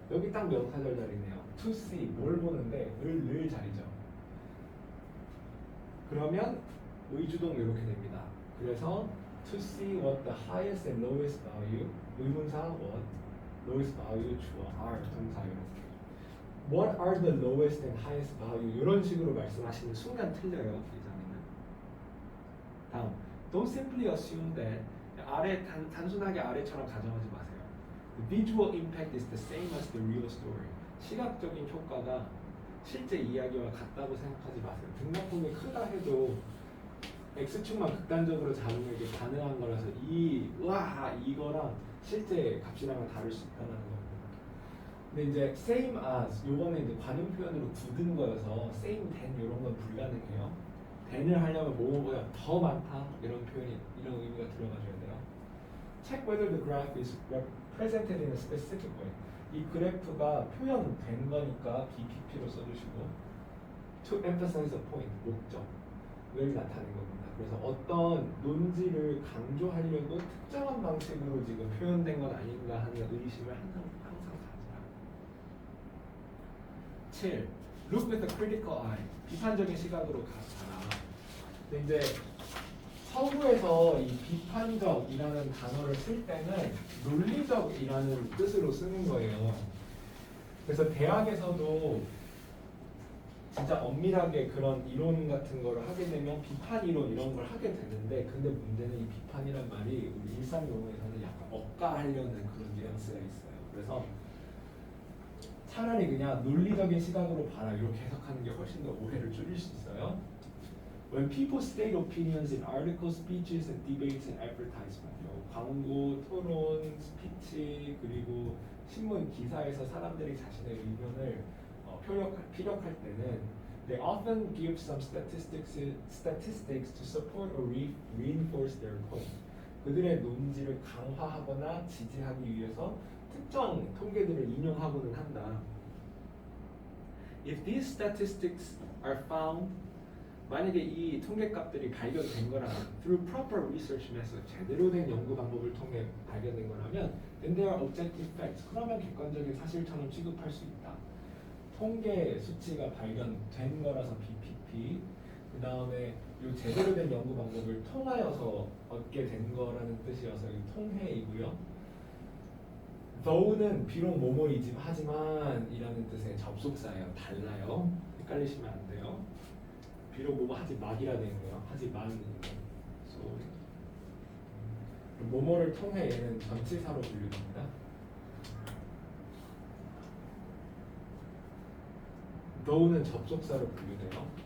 여기 딱 명사절 자리네요. To see, 뭘 보는데 늘 자리죠. 그러면 의주동 이렇게 됩니다. 그래서 to see what the highest and lowest value, 의문사 what, lowest value 주어 are, 동사 이렇게. What are the lowest and highest value? 이런 식으로 말씀하시는 순간 틀려요. 이장에는. 다음, don't simply assume that, 단순하게 아래처럼 가정하지 마세요. The visual impact is the same as the real story. 시각적인 효과가 실제 이야기와 같다고 생각하지 마세요. 등락폭이 크다 해도 x축만 극단적으로 잡으면 이게 가능한 거라서 이거랑 실제 값이랑은 다를 수 있다는 겁니다. 근데 이제 same as 요거는 이제 관용 표현으로 굳은 거여서 same than 이런 건 불가능해요. than을 하려면 뭐뭐보다 더 많다 이런 표현이, 이런 의미가 들어가줘야 돼요. Check whether the graph is presented in a specific way. 이 그래프가 표현된 거니까 BPP로 써주시고, to emphasize a point, 목적을 나타낸 겁니다. 그래서 어떤 논지를 강조하려고 특정한 방식으로 지금 표현된 건 아닌가 하는 의심을 항상 가지라. 7. Look with a critical eye. 비판적인 시각으로 가라. 근데 이제 서구에서 이 비판적이라는 단어를 쓸 때는 논리적이라는 뜻으로 쓰는 거예요. 그래서 대학에서도 진짜 엄밀하게 그런 이론 같은 거를 하게 되면 비판 이론 이런 걸 하게 되는데, 근데 문제는 이 비판이란 말이 우리 일상 용어에서는 약간 억까하려는 그런 뉘앙스가 있어요. 그래서 차라리 그냥 논리적인 시각으로 봐라 이렇게 해석하는 게 훨씬 더 오해를 줄일 수 있어요. When people state opinions in articles, speeches, and debates and advertisement, 광고, 토론, 스피치 그리고 신문 기사에서 사람들이 자신의 의견을 피력할 때는 they often give some statistics to support or reinforce their point. 그들의 논지를 강화하거나 지지하기 위해서 특정 통계들을 인용하고는 한다. If these statistics are found, 만약에 이 통계값들이 발견된 거라면 through proper research method, 제대로 된 연구 방법을 통해 발견된 거라면 then they are objective facts. 그러면 객관적인 사실처럼 취급할 수 있다. 통계 수치가 발견된 거라서 BPP, 그 다음에 이 제대로 된 연구 방법을 통하여서 얻게 된 거라는 뜻이어서 이 통해이고요. though는 비록 뭐뭐이지 하지만 이라는 뜻의 접속사예요. 달라요. 헷갈리시면 안 돼요. 비록 뭐뭐 하지 막이라 되어 있네요. 하지만 뭐뭐를 통해 얘는 전치사로 분류됩니다. though는 접속사로 분류돼요.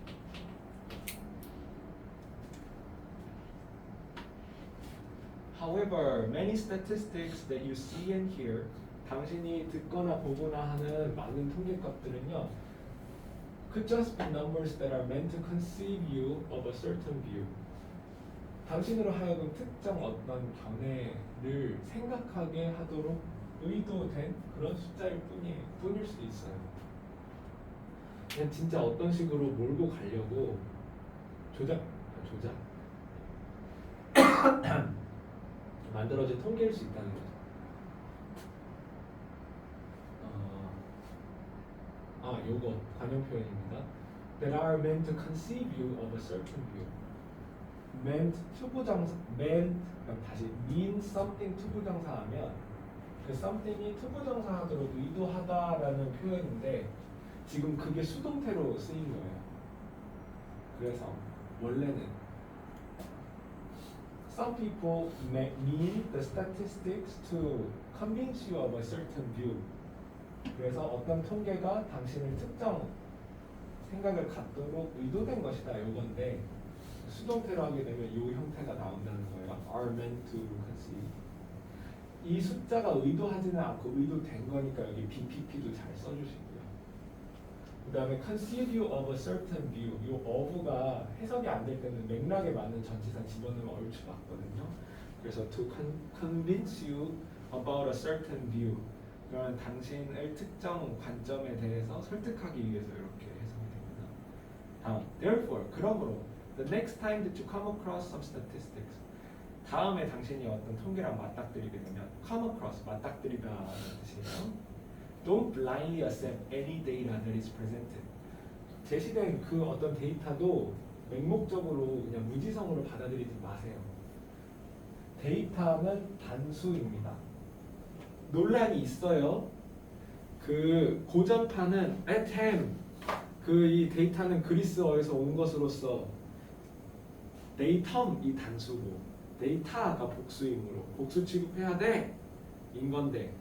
However, many statistics that you see and hear, 당신이 듣거나 보거나 하는 많은 통계값들은요, could just be numbers that are meant to conceive you of a certain view. 당신으로 하여금 특정 어떤 견해를 생각하게 하도록 의도된 그런 숫자일 뿐일 수도 있어요. 그냥 진짜 어떤 식으로 몰고 가려고 조작 만들어진 통계일 수 있다는 거죠. 요거 관용 표현입니다. That are meant to conceive you of a certain view. meant 투부정사, meant 다시 mean something 투부정사하면 그 something이 투부정사하도록 의도하다라는 표현인데 지금 그게 수동태로 쓰인 거예요. 그래서 원래는 some people mean the statistics to convince you of a certain view. 그래서 어떤 통계가 당신을 특정 생각을 갖도록 의도된 것이다 요건데 수동태로 하게 되면 이 형태가 나온다는 거예요. are meant to conceive. 이 숫자가 의도하지는 않고 의도된 거니까 여기 BPP도 잘 써주시고요. 그 다음에 conceive you of a certain view. 이 of가 해석이 안 될 때는 맥락에 맞는 전치사 집어넣으면 얼추 맞거든요. 그래서 to convince you about a certain view. 그러면 당신을 특정 관점에 대해서 설득하기 위해서 이렇게 해석이 됩니다. 다음, therefore, 그러므로 the next time that you come across some statistics, 다음에 당신이 어떤 통계랑 맞닥뜨리게 되면 come across, 맞닥뜨리다라는 뜻이에요. Don't blindly accept any data that is presented. 제시된 그 어떤 데이터도 맹목적으로 그냥 무지성으로 받아들이지 마세요. 데이터는 단수입니다. 논란이 있어요. 그 고전파는 atem, 그 이 데이터는 그리스어에서 온 것으로서 데이텀이 단수고 데이터가 복수이므로 복수 취급해야 돼 인 건데,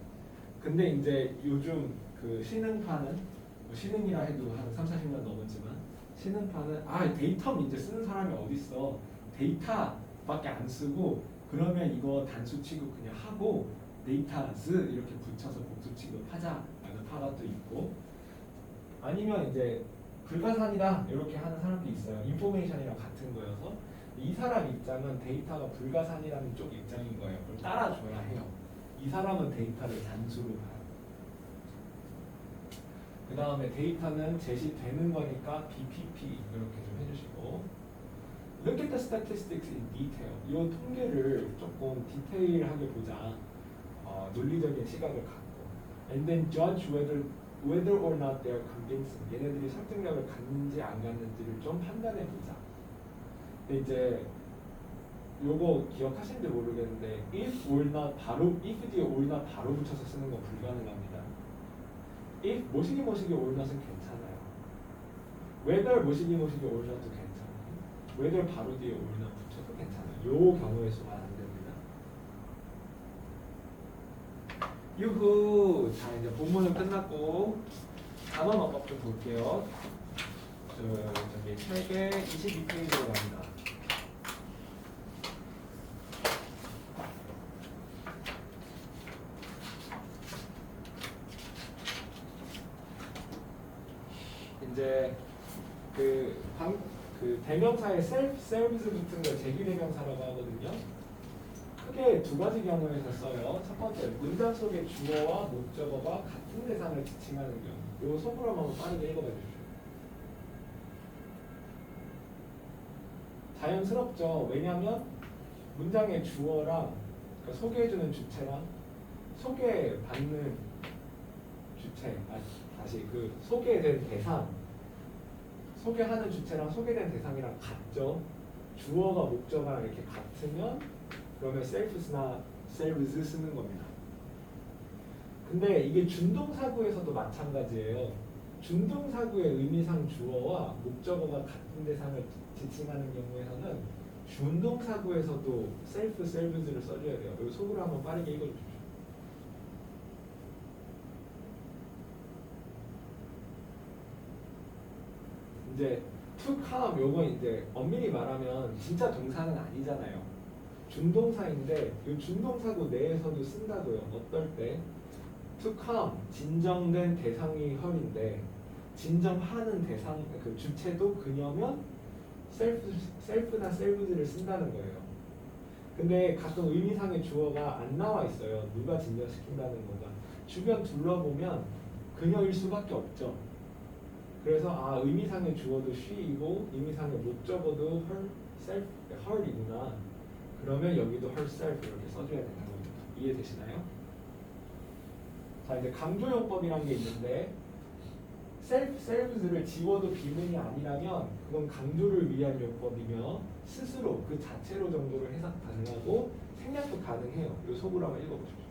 근데 이제 요즘 그 신흥파는 신흥이라 해도 한 30-40년 넘었지만 신흥파는 데이텀 이제 쓰는 사람이 어딨어, 데이터밖에 안 쓰고 그러면 이거 단수 취급 그냥 하고 데이터즈 이렇게 붙여서 복수 취급하자라는 파가 또 있고, 아니면 이제 불가산이다 이렇게 하는 사람도 있어요. 인포메이션이랑 같은 거여서 이 사람 입장은 데이터가 불가산이라는 쪽 입장인 거예요. 그걸 따라줘야 해요. 이 사람은 데이터를 단수로 봐요. 그 다음에 데이터는 제시되는 거니까 BPP 이렇게 좀 해주시고, Look at the statistics in detail. 이 통계를 조금 디테일하게 보자. 논리적인 시각을 갖고. And then judge whether or not they are convincing. 얘네들이 설득력을 갖는지 안 갖는지를 좀 판단해 보자. 근데 이제 요거 기억하시는지 모르겠는데 if or not 뒤에 or not 바로 붙여서 쓰는 건 불가능합니다. if 모시기 or not은 괜찮아요. whether 모시기 or not도 괜찮아요. whether 바로 뒤에 or not 붙여도 괜찮아요. 요 경우의 수만 안 됩니다. 유후. 자, 이제 본문은 끝났고 단어 언어법 좀 볼게요. 저기 책의 22페이지로 갑니다. 이제 그 대명사의 selves 붙은 걸 제기대명사라고 하거든요. 크게 두 가지 경우에서 써요. 첫 번째, 문장 속의 주어와 목적어가 같은 대상을 지칭하는 경우. 이거 속으로 한번 빠르게 읽어봐 주십시오. 자연스럽죠. 왜냐하면 문장의 주어랑 그러니까 소개해주는 주체랑 소개받는 주체, 다시 그 소개된 대상, 소개하는 주체랑 소개된 대상이랑 같죠. 주어가 목적어랑 이렇게 같으면 그러면 selfs나 selves 쓰는 겁니다. 근데 이게 준동사구에서도 마찬가지예요. 준동사구의 의미상 주어와 목적어가 같은 대상을 지칭하는 경우에서는 준동사구에서도 self, selves를 써줘야 돼요. 여기 속으로 한번 빠르게 읽어주십시오. 이제 to come 요건 이제 엄밀히 말하면 진짜 동사는 아니잖아요. 준동사인데 이 준동사구 내에서도 쓴다고요. 어떨 때? to come 진정된 대상이 her인데 진정하는 대상 그 주체도 그녀면 self나 selves를 쓴다는 거예요. 근데 가끔 의미상의 주어가 안 나와 있어요. 누가 진정시킨다는 거가. 주변 둘러보면 그녀일 수밖에 없죠. 그래서 의미상의 주어도 she이고 의미상의 목적어도 her이구나. 그러면 여기도 herself 이렇게 써줘야 되는 겁니다. 이해되시나요? 자, 이제 강조용법이라는 게 있는데 selfs를 지워도 비문이 아니라면 그건 강조를 위한 용법이며 스스로 그 자체로 정도로 해석 가능하고 생략도 가능해요. 이 속으로 한번 읽어보십시오.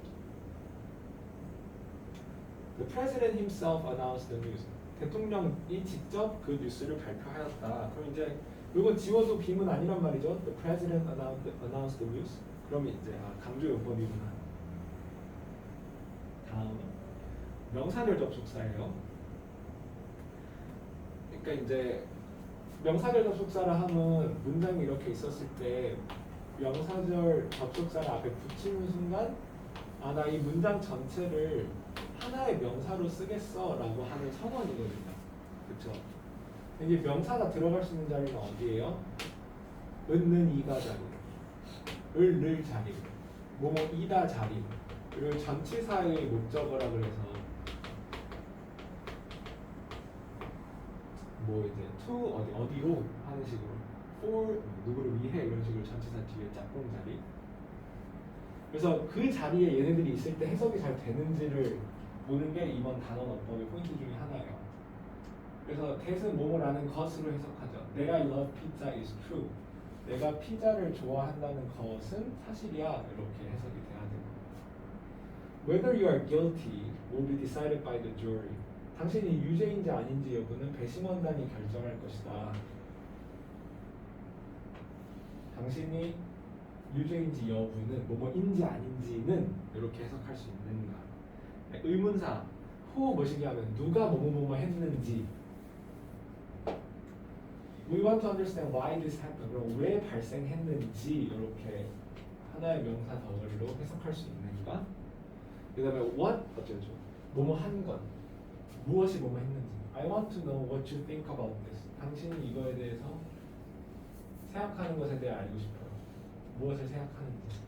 The president himself announced the news. 대통령이 직접 그 뉴스를 발표하였다. 그럼 이제 이거 지워도 비문 아니란 말이죠. The president announced the news. 그럼 이제 강조 용법이구나. 다음 명사절 접속사예요. 그러니까 이제 명사절 접속사라 하면 문장이 이렇게 있었을 때 명사절 접속사를 앞에 붙이는 순간 나 이 문장 전체를 하나의 명사로 쓰겠어라고 하는 선언이거든요. 그렇죠? 이게 명사가 들어갈 수 있는 자리는 어디예요? 은는 이가 자리, 을늘 자리, 뭐이다 자리, 그리고 전치사의 목적어라 그래서 뭐 이제 to 어디로 하는 식으로 for 누구를 위해 이런 식으로 전치사 뒤에 짝꿍 자리. 그래서 그 자리에 얘네들이 있을 때 해석이 잘 되는지를 보는 게 이번 단어 어법의 포인트 중에 하나예요. 그래서 that은 뭐뭐라는 것으로 해석하죠. That I love pizza is true. 내가 피자를 좋아한다는 것은 사실이야. 이렇게 해석이 돼야 됩니다. Whether you are guilty will be decided by the jury. 당신이 유죄인지 아닌지 여부는 배심원단이 결정할 것이다. 당신이 유죄인지 여부는 뭐뭐인지 아닌지는 이렇게 해석할 수 있는가. 의문사 who 뭐시기 하면 누가 뭐뭐 했는지. We want to understand why this happened. 그럼 왜 발생했는지 이렇게 하나의 명사 덩어리로 해석할 수 있는가. 그 다음에 what 어쩌죠. 뭐뭐 한 것. 무엇이 뭐뭐 했는지. I want to know what you think about this. 당신이 이거에 대해서 생각하는 것에 대해 알고 싶어요. 무엇을 생각하는지.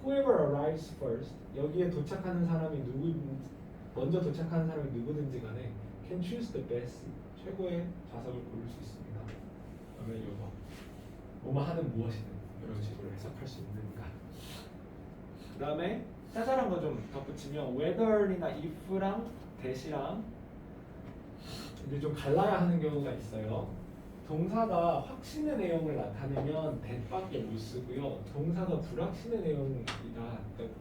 Whoever arrives first. 여기에 도착하는 사람이 누구든지 먼저 도착하는 사람이 누구든지 간에 can choose the best. 최고의 좌석을 고를 수 있습니다. 그러면 이거 뭐뭐 하는 무엇이든 이런 식으로 해석할 수 있는가. 그 다음에 짜잘한 거 좀 덧붙이면 whether이나 if랑 that이랑 이제 좀 갈라야 하는 경우가 있어요. 동사가 확신의 내용을 나타내면 that밖에 못 쓰고요. 동사가 불확신의 내용이다.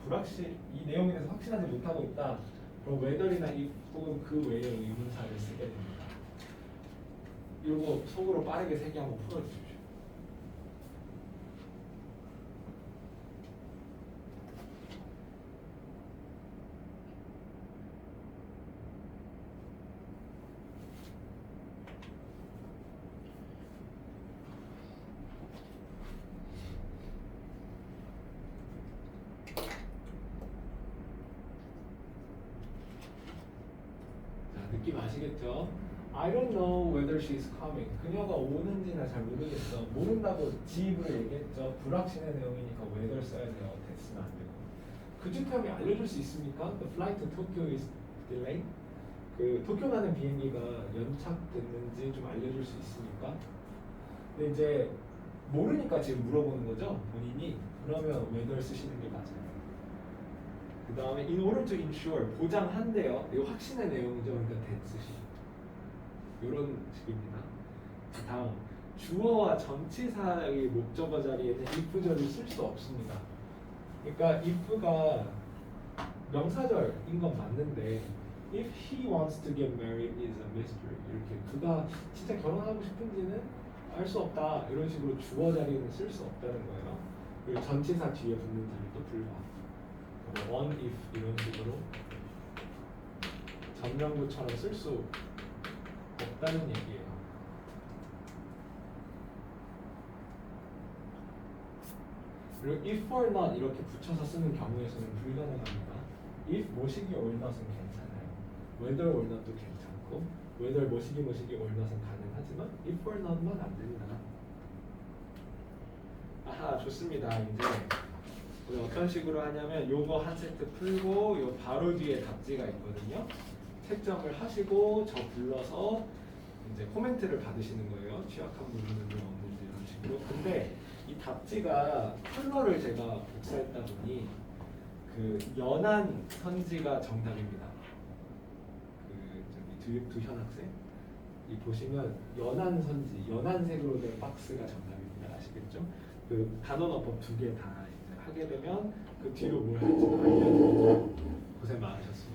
그러니까 이 내용에 대해서 확신하지 못하고 있다. 그럼 whether이나 if 혹은 그 외의 의문사를 쓰게 됩니다. 이거 속으로 빠르게 세 개 한번 풀어주십시오. 느낌 아시겠죠? I don't know whether she's coming. 그녀가 오는지나 잘 모르겠어. 모른다고 지입을 얘기했죠. 불확신의 내용이니까 whether 써야 돼요. thats는 안 되고. 그주함이 알려줄 수 있습니까? The flight to Tokyo is delayed. 그 도쿄 가는 비행기가 연착됐는지 좀 알려줄 수 있습니까? 근데 이제 모르니까 지금 물어보는 거죠. 본인이. 그러면 whether 쓰시는 게 맞아요. 그 다음에 in order to ensure 보장한대요. 이거 확신의 내용이죠. 그러니까 that 쓰시죠. 이런 식입니다. 다음 주어와 전치사의 목적어 자리에는 if절을 쓸 수 없습니다. 그러니까 if가 명사절인 건 맞는데 if he wants to get married is a mystery 이렇게 그가 진짜 결혼하고 싶은지는 알 수 없다 이런 식으로 주어 자리에는 쓸 수 없다는 거예요. 그리고 전치사 뒤에 붙는 자리도 불가. on if 이런 식으로 전명구처럼 쓸 수 없다는 얘기예요. 그리고 if or not 이렇게 붙여서 쓰는 경우에서는 불가능합니다. if 모시기 or not은 괜찮아요. whether or not도 괜찮고 whether 모시기 or not은 가능하지만 if or not만 안 된다. 아하 좋습니다. 이제 우리 어떤 식으로 하냐면 요거 한 세트 풀고 요 바로 뒤에 답지가 있거든요. 채점을 하시고 저 불러서 이제 코멘트를 받으시는 거예요. 취약한 부분은 없는지 이런 식으로. 근데 이 답지가 컬러를 제가 복사했다 보니 그 연한 선지가 정답입니다. 그 저기 두현 학생 이 보시면 연한 선지, 연한색으로 된 박스가 정답입니다. 아시겠죠? 그 단원어법 두 개 다 하게 되면 그 뒤로 뭘 할지 알려드리죠. 고생 많으셨습니다.